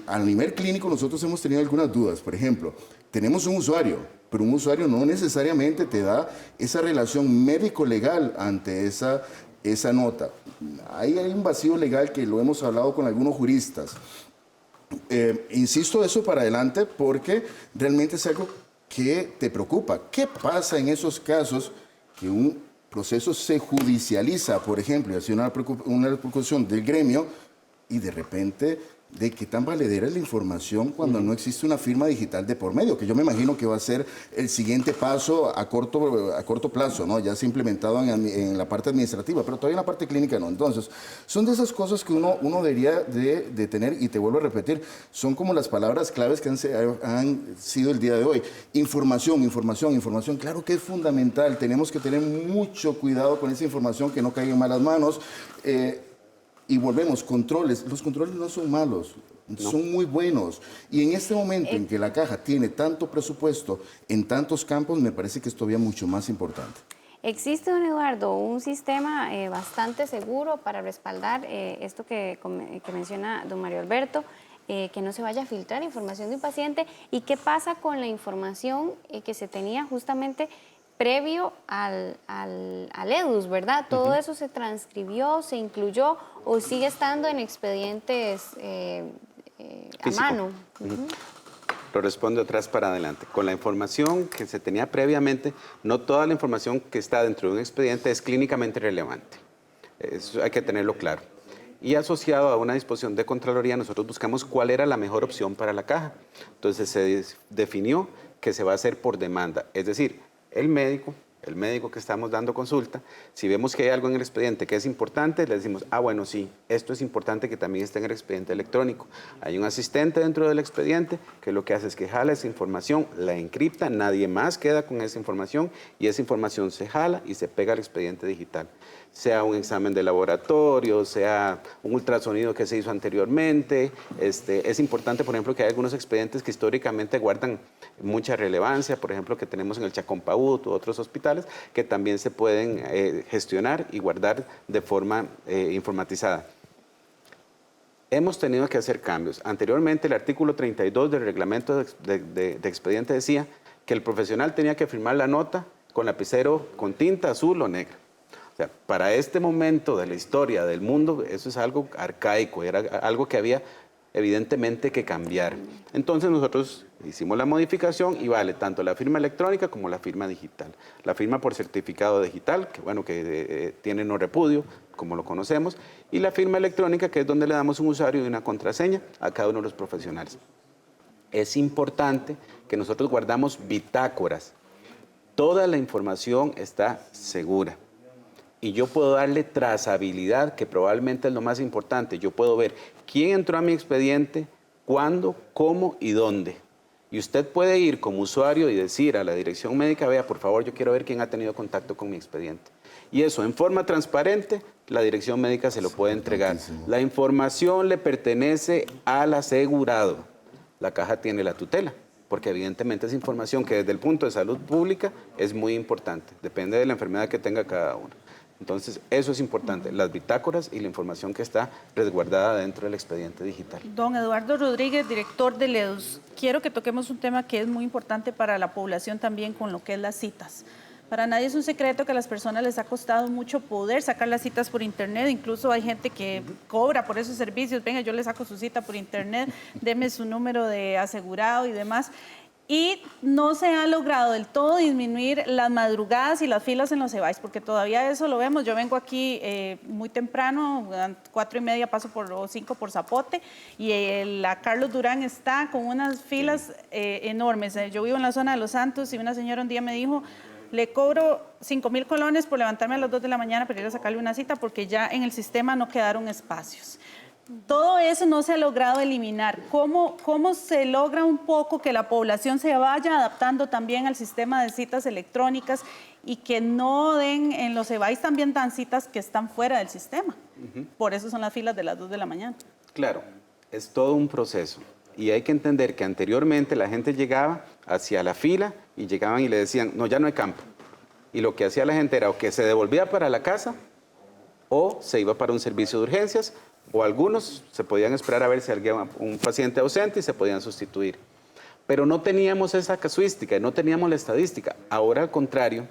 A nivel clínico nosotros hemos tenido algunas dudas. Por ejemplo, tenemos un usuario, pero un usuario no necesariamente te da esa relación médico-legal ante esa nota. Ahí hay un vacío legal que lo hemos hablado con algunos juristas. Insisto eso para adelante porque realmente es algo que te preocupa. ¿Qué pasa en esos casos que un proceso se judicializa, por ejemplo, y hace una repercusión del gremio, y de repente de qué tan valedera es la información cuando no existe una firma digital de por medio, que yo me imagino que va a ser el siguiente paso a corto plazo, ¿no? Ya se ha implementado en la parte administrativa, pero todavía en la parte clínica no. Entonces, son de esas cosas que uno debería de tener, y te vuelvo a repetir, son como las palabras claves que han sido el día de hoy. Información, información, información, claro que es fundamental, tenemos que tener mucho cuidado con esa información, que no caiga en malas manos. Y volvemos, controles. Los controles no son malos, son muy buenos. Y en este momento en que la Caja tiene tanto presupuesto en tantos campos, me parece que es todavía mucho más importante. Existe, don Eduardo, un sistema bastante seguro para respaldar esto que menciona don Mario Alberto, que no se vaya a filtrar información de un paciente. ¿Y qué pasa con la información que se tenía justamente previo al EDUS, verdad? ¿Todo eso se transcribió, se incluyó o sigue estando en expedientes a mano? Lo respondo atrás para adelante. Con la información que se tenía previamente, no toda la información que está dentro de un expediente es clínicamente relevante. Eso hay que tenerlo claro. Y asociado a una disposición de Contraloría, nosotros buscamos cuál era la mejor opción para la Caja. Entonces se definió que se va a hacer por demanda, es decir, el médico que estamos dando consulta, si vemos que hay algo en el expediente que es importante, le decimos, bueno, sí, esto es importante que también esté en el expediente electrónico. Hay un asistente dentro del expediente que lo que hace es que jala esa información, la encripta, nadie más queda con esa información y esa información se jala y se pega al expediente digital. Sea un examen de laboratorio, sea un ultrasonido que se hizo anteriormente. Es importante, por ejemplo, que hay algunos expedientes que históricamente guardan mucha relevancia, por ejemplo, que tenemos en el Chacón Paut u otros hospitales, que también se pueden gestionar y guardar de forma informatizada. Hemos tenido que hacer cambios. Anteriormente, el artículo 32 del reglamento de expediente decía que el profesional tenía que firmar la nota con lapicero con tinta azul o negra. O sea, para este momento de la historia del mundo, eso es algo arcaico, era algo que había evidentemente que cambiar. Entonces nosotros hicimos la modificación y vale tanto la firma electrónica como la firma digital. La firma por certificado digital, que bueno, que tiene no repudio, como lo conocemos, y la firma electrónica, que es donde le damos un usuario y una contraseña a cada uno de los profesionales. Es importante que nosotros guardamos bitácoras. Toda la información está segura. Y yo puedo darle trazabilidad, que probablemente es lo más importante. Yo puedo ver quién entró a mi expediente, cuándo, cómo y dónde. Y usted puede ir como usuario y decir a la dirección médica, vea, por favor, yo quiero ver quién ha tenido contacto con mi expediente. Y eso, en forma transparente, la dirección médica se lo puede entregar. La información le pertenece al asegurado. La Caja tiene la tutela, porque evidentemente es información que desde el punto de salud pública es muy importante. Depende de la enfermedad que tenga cada uno. Entonces, eso es importante, las bitácoras y la información que está resguardada dentro del expediente digital. Don Eduardo Rodríguez, director del EDUS, quiero que toquemos un tema que es muy importante para la población también, con lo que es las citas. Para nadie es un secreto que a las personas les ha costado mucho poder sacar las citas por internet. Incluso hay gente que cobra por esos servicios. Venga, yo le saco su cita por internet, deme su número de asegurado y demás. Y no se ha logrado del todo disminuir las madrugadas y las filas en los EVAIS, porque todavía eso lo vemos. Yo vengo aquí muy temprano, 4:30 paso o 5 por Zapote, y la Carlos Durán está con unas filas enormes. Yo vivo en la zona de Los Santos y una señora un día me dijo, le cobro 5,000 colones por levantarme a las 2 de la mañana para ir a sacarle una cita porque ya en el sistema no quedaron espacios. Todo eso no se ha logrado eliminar. ¿Cómo se logra un poco que la población se vaya adaptando también al sistema de citas electrónicas y que no den, en los EVAIS también dan citas que están fuera del sistema? Por eso son las filas de las 2 de la mañana. Claro, es todo un proceso. Y hay que entender que anteriormente la gente llegaba hacia la fila y llegaban y le decían, no, ya no hay campo. Y lo que hacía la gente era o que se devolvía para la casa o se iba para un servicio de urgencias, o algunos se podían esperar a ver si había un paciente ausente y se podían sustituir. Pero no teníamos esa casuística, no teníamos la estadística. Ahora, al contrario,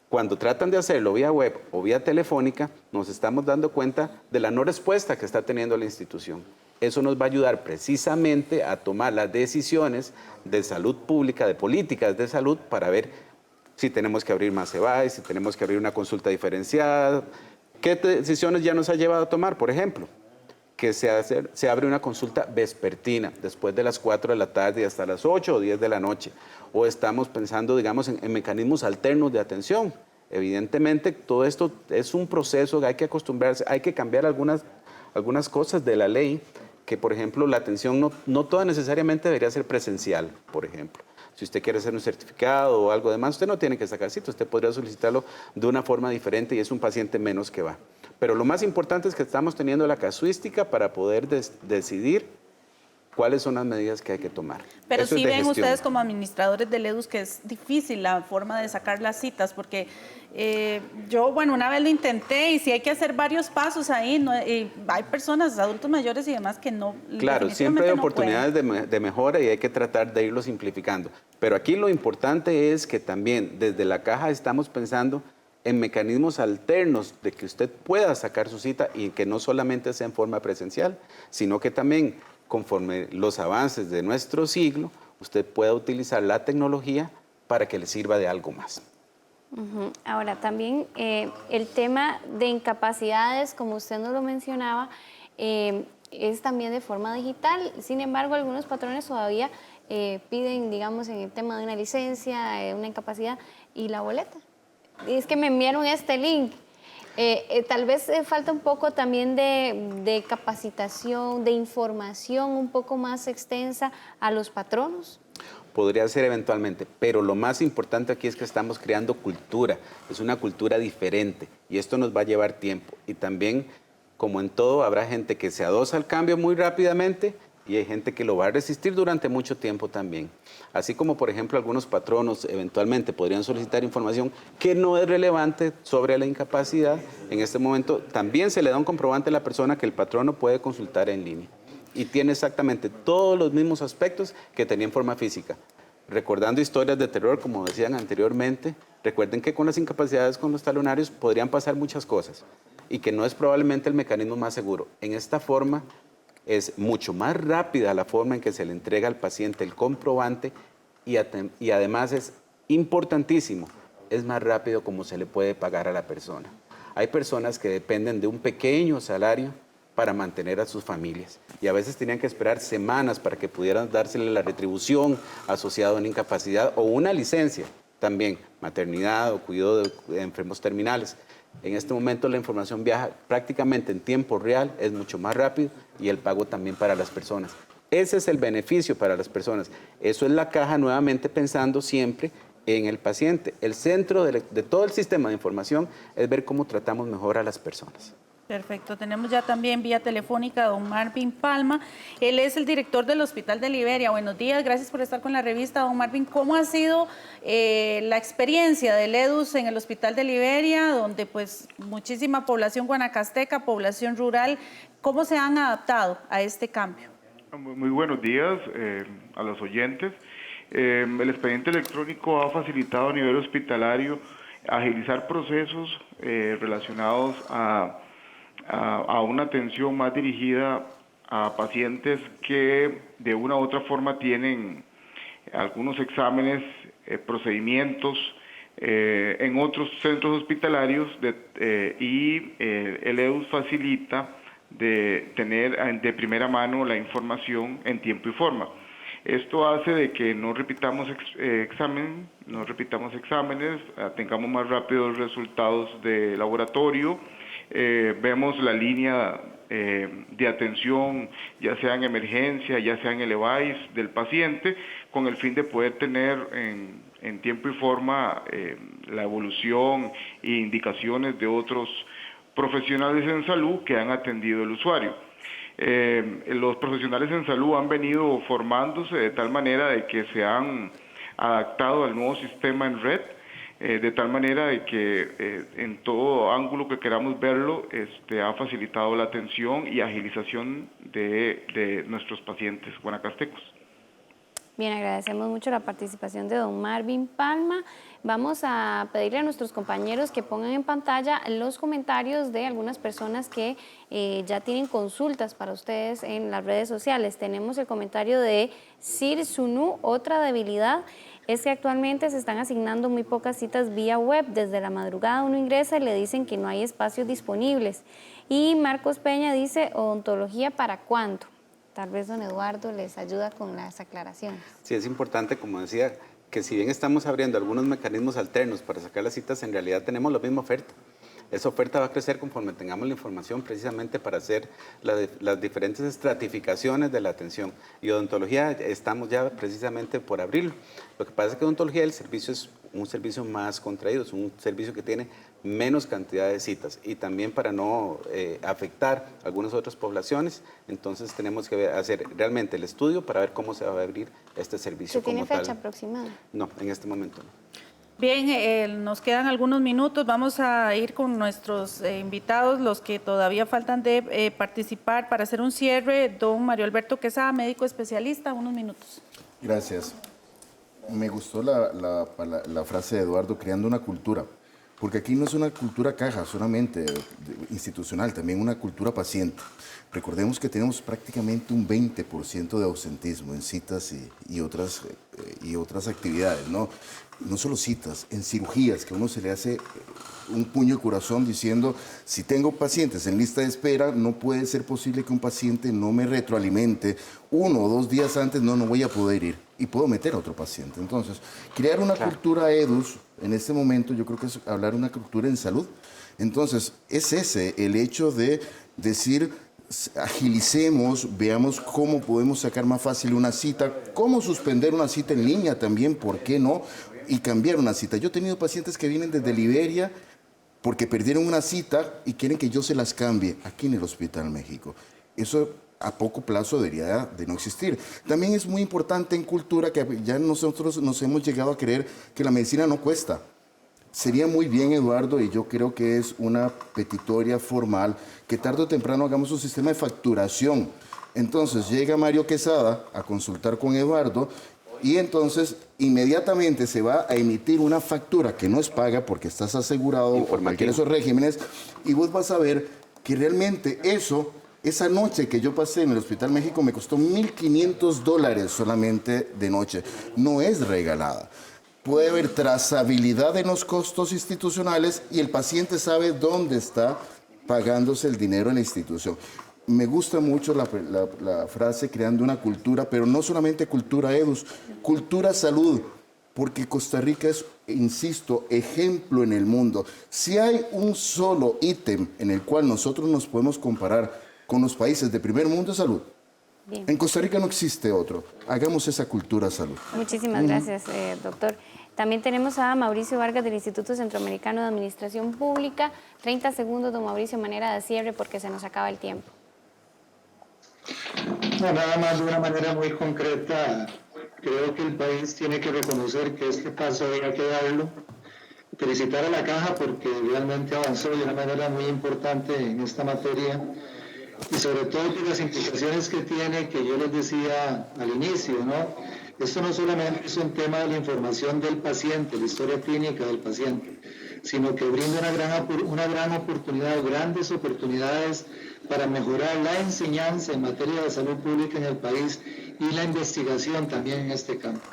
cuando tratan de hacerlo vía web o vía telefónica, nos estamos dando cuenta de la no respuesta que está teniendo la institución. Eso nos va a ayudar precisamente a tomar las decisiones de salud pública, de políticas de salud, para ver si tenemos que abrir más EVAIS, si tenemos que abrir una consulta diferenciada. ¿Qué decisiones ya nos ha llevado a tomar? Por ejemplo, que se abre una consulta vespertina, después de las 4 de la tarde hasta las 8 o 10 de la noche. O estamos pensando, digamos, en mecanismos alternos de atención. Evidentemente, todo esto es un proceso que hay que acostumbrarse, hay que cambiar algunas cosas de la ley, que por ejemplo la atención no toda necesariamente debería ser presencial, por ejemplo. Si usted quiere hacer un certificado o algo demás, usted no tiene que sacar cita, usted podría solicitarlo de una forma diferente y es un paciente menos que va. Pero lo más importante es que estamos teniendo la casuística para poder decidir cuáles son las medidas que hay que tomar. Pero Eso sí es de ven gestión. ustedes como administradores del EDUS que es difícil la forma de sacar las citas, porque yo, bueno, una vez lo intenté y sí hay que hacer varios pasos ahí, hay personas, adultos mayores y demás que no. Claro, siempre hay definitivamente no oportunidades de mejora y hay que tratar de irlo simplificando. Pero aquí lo importante es que también desde la caja estamos pensando en mecanismos alternos de que usted pueda sacar su cita y que no solamente sea en forma presencial, sino que también conforme los avances de nuestro siglo, usted pueda utilizar la tecnología para que le sirva de algo más. Ahora, también el tema de incapacidades, como usted nos lo mencionaba, es también de forma digital. Sin embargo, algunos patrones todavía piden, digamos, en el tema de una licencia, una incapacidad y la boleta. Y es que me enviaron este link. Tal vez falta un poco también de capacitación, de información un poco más extensa a los patronos. Podría ser eventualmente, pero lo más importante aquí es que estamos creando cultura, es una cultura diferente y esto nos va a llevar tiempo. Y también, como en todo, habrá gente que se adosa al cambio muy rápidamente y hay gente que lo va a resistir durante mucho tiempo también. Así como, por ejemplo, algunos patronos eventualmente podrían solicitar información que no es relevante sobre la incapacidad. En este momento también se le da un comprobante a la persona que el patrono puede consultar en línea. Y tiene exactamente todos los mismos aspectos que tenía en forma física. Recordando historias de terror, como decían anteriormente, recuerden que con las incapacidades con los talonarios podrían pasar muchas cosas y que no es probablemente el mecanismo más seguro. En esta forma es mucho más rápida la forma en que se le entrega al paciente el comprobante y además es importantísimo, es más rápido como se le puede pagar a la persona. Hay personas que dependen de un pequeño salario para mantener a sus familias y a veces tenían que esperar semanas para que pudieran dársele la retribución asociada a una incapacidad o una licencia, también maternidad o cuidado de enfermos terminales. En este momento la información viaja prácticamente en tiempo real, es mucho más rápido y el pago también para las personas. Ese es el beneficio para las personas. Eso es la caja nuevamente pensando siempre en el paciente. El centro de todo el sistema de información es ver cómo tratamos mejor a las personas. Perfecto, tenemos ya también vía telefónica a don Marvin Palma. Él es el director del Hospital de Liberia. Buenos días, gracias por estar con la revista, don Marvin. ¿Cómo ha sido la experiencia del EDUS en el Hospital de Liberia, donde pues muchísima población guanacasteca, población rural, cómo se han adaptado a este cambio? Muy buenos días a los oyentes. El expediente electrónico ha facilitado a nivel hospitalario agilizar procesos relacionados a una atención más dirigida a pacientes que de una u otra forma tienen algunos exámenes, procedimientos en otros centros hospitalarios y el EDUS facilita de tener de primera mano la información en tiempo y forma. Esto hace de que no repitamos exámenes, tengamos más rápidos resultados de laboratorio. Vemos la línea de atención, ya sea en emergencia, ya sea en el EVAIS del paciente, con el fin de poder tener en tiempo y forma la evolución e indicaciones de otros profesionales en salud que han atendido el usuario. Los profesionales en salud han venido formándose de tal manera de que se han adaptado al nuevo sistema en red, de tal manera de que en todo ángulo que queramos verlo, ha facilitado la atención y agilización de nuestros pacientes guanacastecos. Bien, agradecemos mucho la participación de don Marvin Palma. Vamos a pedirle a nuestros compañeros que pongan en pantalla los comentarios de algunas personas que ya tienen consultas para ustedes en las redes sociales. Tenemos el comentario de Sir Sunu, otra debilidad es que actualmente se están asignando muy pocas citas vía web. Desde la madrugada uno ingresa y le dicen que no hay espacios disponibles. Y Marcos Peña dice, ¿odontología para cuándo? Tal vez don Eduardo les ayuda con las aclaraciones. Sí, es importante, como decía, que si bien estamos abriendo algunos mecanismos alternos para sacar las citas, en realidad tenemos la misma oferta. Esa oferta va a crecer conforme tengamos la información precisamente para hacer las diferentes estratificaciones de la atención. Y odontología estamos ya precisamente por abrirlo. Lo que pasa es que odontología el servicio es un servicio más contraído, es un servicio que tiene menos cantidad de citas y también para no afectar a algunas otras poblaciones, entonces tenemos que hacer realmente el estudio para ver cómo se va a abrir este servicio. ¿Se tiene como fecha tal. aproximada? No, en este momento no. Bien, nos quedan algunos minutos. Vamos a ir con nuestros invitados, los que todavía faltan de participar para hacer un cierre. Don Mario Alberto Quesada, médico especialista, unos minutos. Gracias. Me gustó la frase de Eduardo, creando una cultura, porque aquí no es una cultura caja solamente institucional, también una cultura paciente. Recordemos que tenemos prácticamente un 20% de ausentismo en citas y otras actividades, ¿no? No solo citas, en cirugías, que a uno se le hace un puño de corazón diciendo, si tengo pacientes en lista de espera, no puede ser posible que un paciente no me retroalimente 1 o 2 días antes, no voy a poder ir y puedo meter a otro paciente. Entonces, crear una cultura EDUS en este momento yo creo que es hablar de una cultura en salud. Entonces, es ese el hecho de decir, agilicemos, veamos cómo podemos sacar más fácil una cita, cómo suspender una cita en línea también, ¿por qué no? Y cambiar una cita. Yo he tenido pacientes que vienen desde Liberia porque perdieron una cita y quieren que yo se las cambie aquí en el Hospital México. Eso a poco plazo debería de no existir. También es muy importante en cultura que ya nosotros nos hemos llegado a creer que la medicina no cuesta. Sería muy bien, Eduardo, y yo creo que es una petitoria formal, que tarde o temprano hagamos un sistema de facturación. Entonces llega Mario Quesada a consultar con Eduardo y entonces inmediatamente se va a emitir una factura que no es paga porque estás asegurado por cualquiera de esos regímenes y vos vas a ver que realmente esa noche que yo pasé en el Hospital México me costó $1,500 solamente de noche. No es regalada. Puede haber trazabilidad en los costos institucionales y el paciente sabe dónde está pagándose el dinero en la institución. Me gusta mucho la frase creando una cultura, pero no solamente cultura EDUS, cultura salud, porque Costa Rica es, insisto, ejemplo en el mundo. Si hay un solo ítem en el cual nosotros nos podemos comparar con los países de primer mundo de salud, bien. En Costa Rica no existe otro. Hagamos esa cultura salud. Muchísimas gracias, doctor. También tenemos a Mauricio Vargas del Instituto Centroamericano de Administración Pública. 30 segundos, don Mauricio, manera de cierre porque se nos acaba el tiempo. No, nada más de una manera muy concreta, creo que el país tiene que reconocer que este paso había que darlo. Felicitar a la Caja porque realmente avanzó de una manera muy importante en esta materia y sobre todo por las implicaciones que tiene, que yo les decía al inicio, ¿no? Esto no solamente es un tema de la información del paciente, la historia clínica del paciente, sino que brinda una gran oportunidad, grandes oportunidades para mejorar la enseñanza en materia de salud pública en el país y la investigación también en este campo.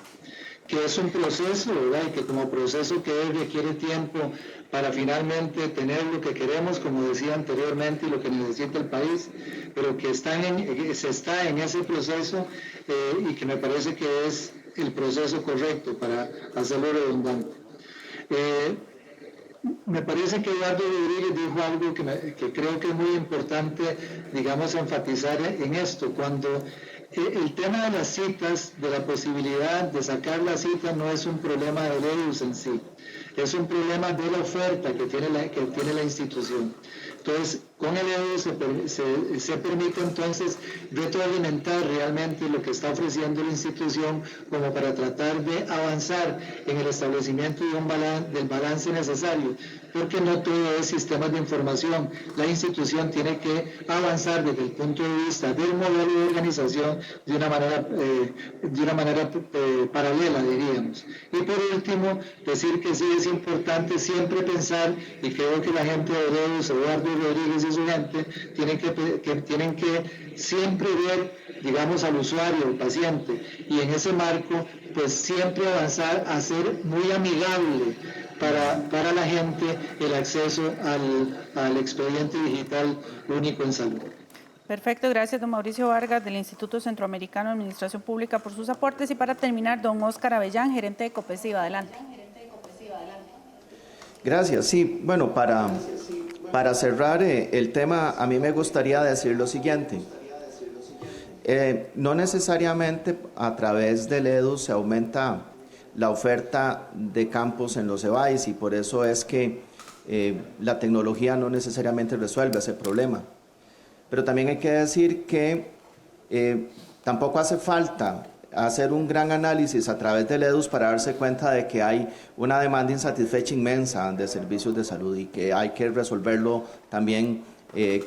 Que es un proceso, ¿verdad? Y que como proceso que requiere tiempo para finalmente tener lo que queremos, como decía anteriormente, y lo que necesita el país, pero que se está en ese proceso y que me parece que es el proceso correcto para hacerlo redundante. Me parece que Eduardo Rodríguez dijo algo que creo que es muy importante, digamos, enfatizar en esto, cuando el tema de las citas, de la posibilidad de sacar la cita, no es un problema de EDUS en sí, es un problema de la oferta que tiene la institución. Entonces, con el EDUS se permite entonces retroalimentar realmente lo que está ofreciendo la institución como para tratar de avanzar en el establecimiento del balance necesario, porque no todo es sistemas de información. La institución tiene que avanzar desde el punto de vista del modelo de organización de una manera paralela, diríamos. Y por último, decir que sí es importante siempre pensar, y creo que la gente de EDUS, Eduardo Rodríguez y su gente, tienen que siempre ver, digamos, al usuario, al paciente, y en ese marco pues siempre avanzar a ser muy amigable para la gente el acceso al expediente digital único en salud. Perfecto, gracias don Mauricio Vargas del Instituto Centroamericano de Administración Pública por sus aportes. Y para terminar, don Óscar Avellán, gerente de Copesiva. Adelante. Gracias. Sí, bueno, para cerrar el tema, a mí me gustaría decir lo siguiente. No necesariamente a través del EDU se aumenta la oferta de campos en los EBAIS y por eso es que la tecnología no necesariamente resuelve ese problema. Pero también hay que decir que tampoco hace falta hacer un gran análisis a través del EDUS para darse cuenta de que hay una demanda insatisfecha inmensa de servicios de salud y que hay que resolverlo también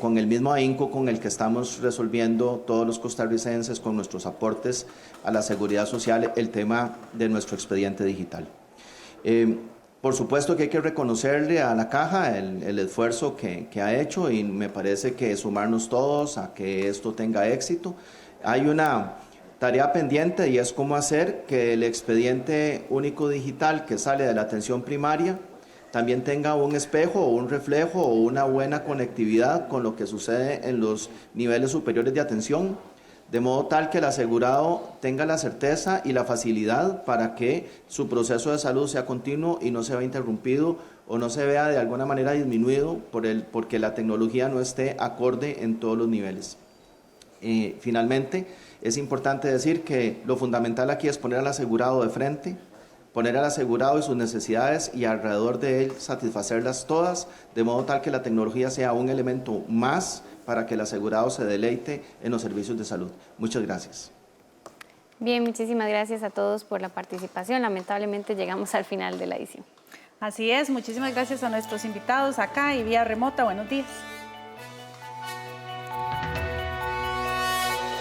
con el mismo ahínco con el que estamos resolviendo todos los costarricenses con nuestros aportes a la seguridad social el tema de nuestro expediente digital. Por supuesto que hay que reconocerle a la Caja el esfuerzo que ha hecho y me parece que sumarnos todos a que esto tenga éxito. Hay una tarea pendiente y es cómo hacer que el expediente único digital que sale de la atención primaria también tenga un espejo o un reflejo o una buena conectividad con lo que sucede en los niveles superiores de atención, de modo tal que el asegurado tenga la certeza y la facilidad para que su proceso de salud sea continuo y no se vea interrumpido o no se vea de alguna manera disminuido porque la tecnología no esté acorde en todos los niveles. Finalmente, es importante decir que lo fundamental aquí es poner al asegurado de frente, poner al asegurado y sus necesidades y alrededor de él satisfacerlas todas, de modo tal que la tecnología sea un elemento más para que el asegurado se deleite en los servicios de salud. Muchas gracias. Bien, muchísimas gracias a todos por la participación. Lamentablemente llegamos al final de la edición. Así es, muchísimas gracias a nuestros invitados acá y vía remota. Buenos días.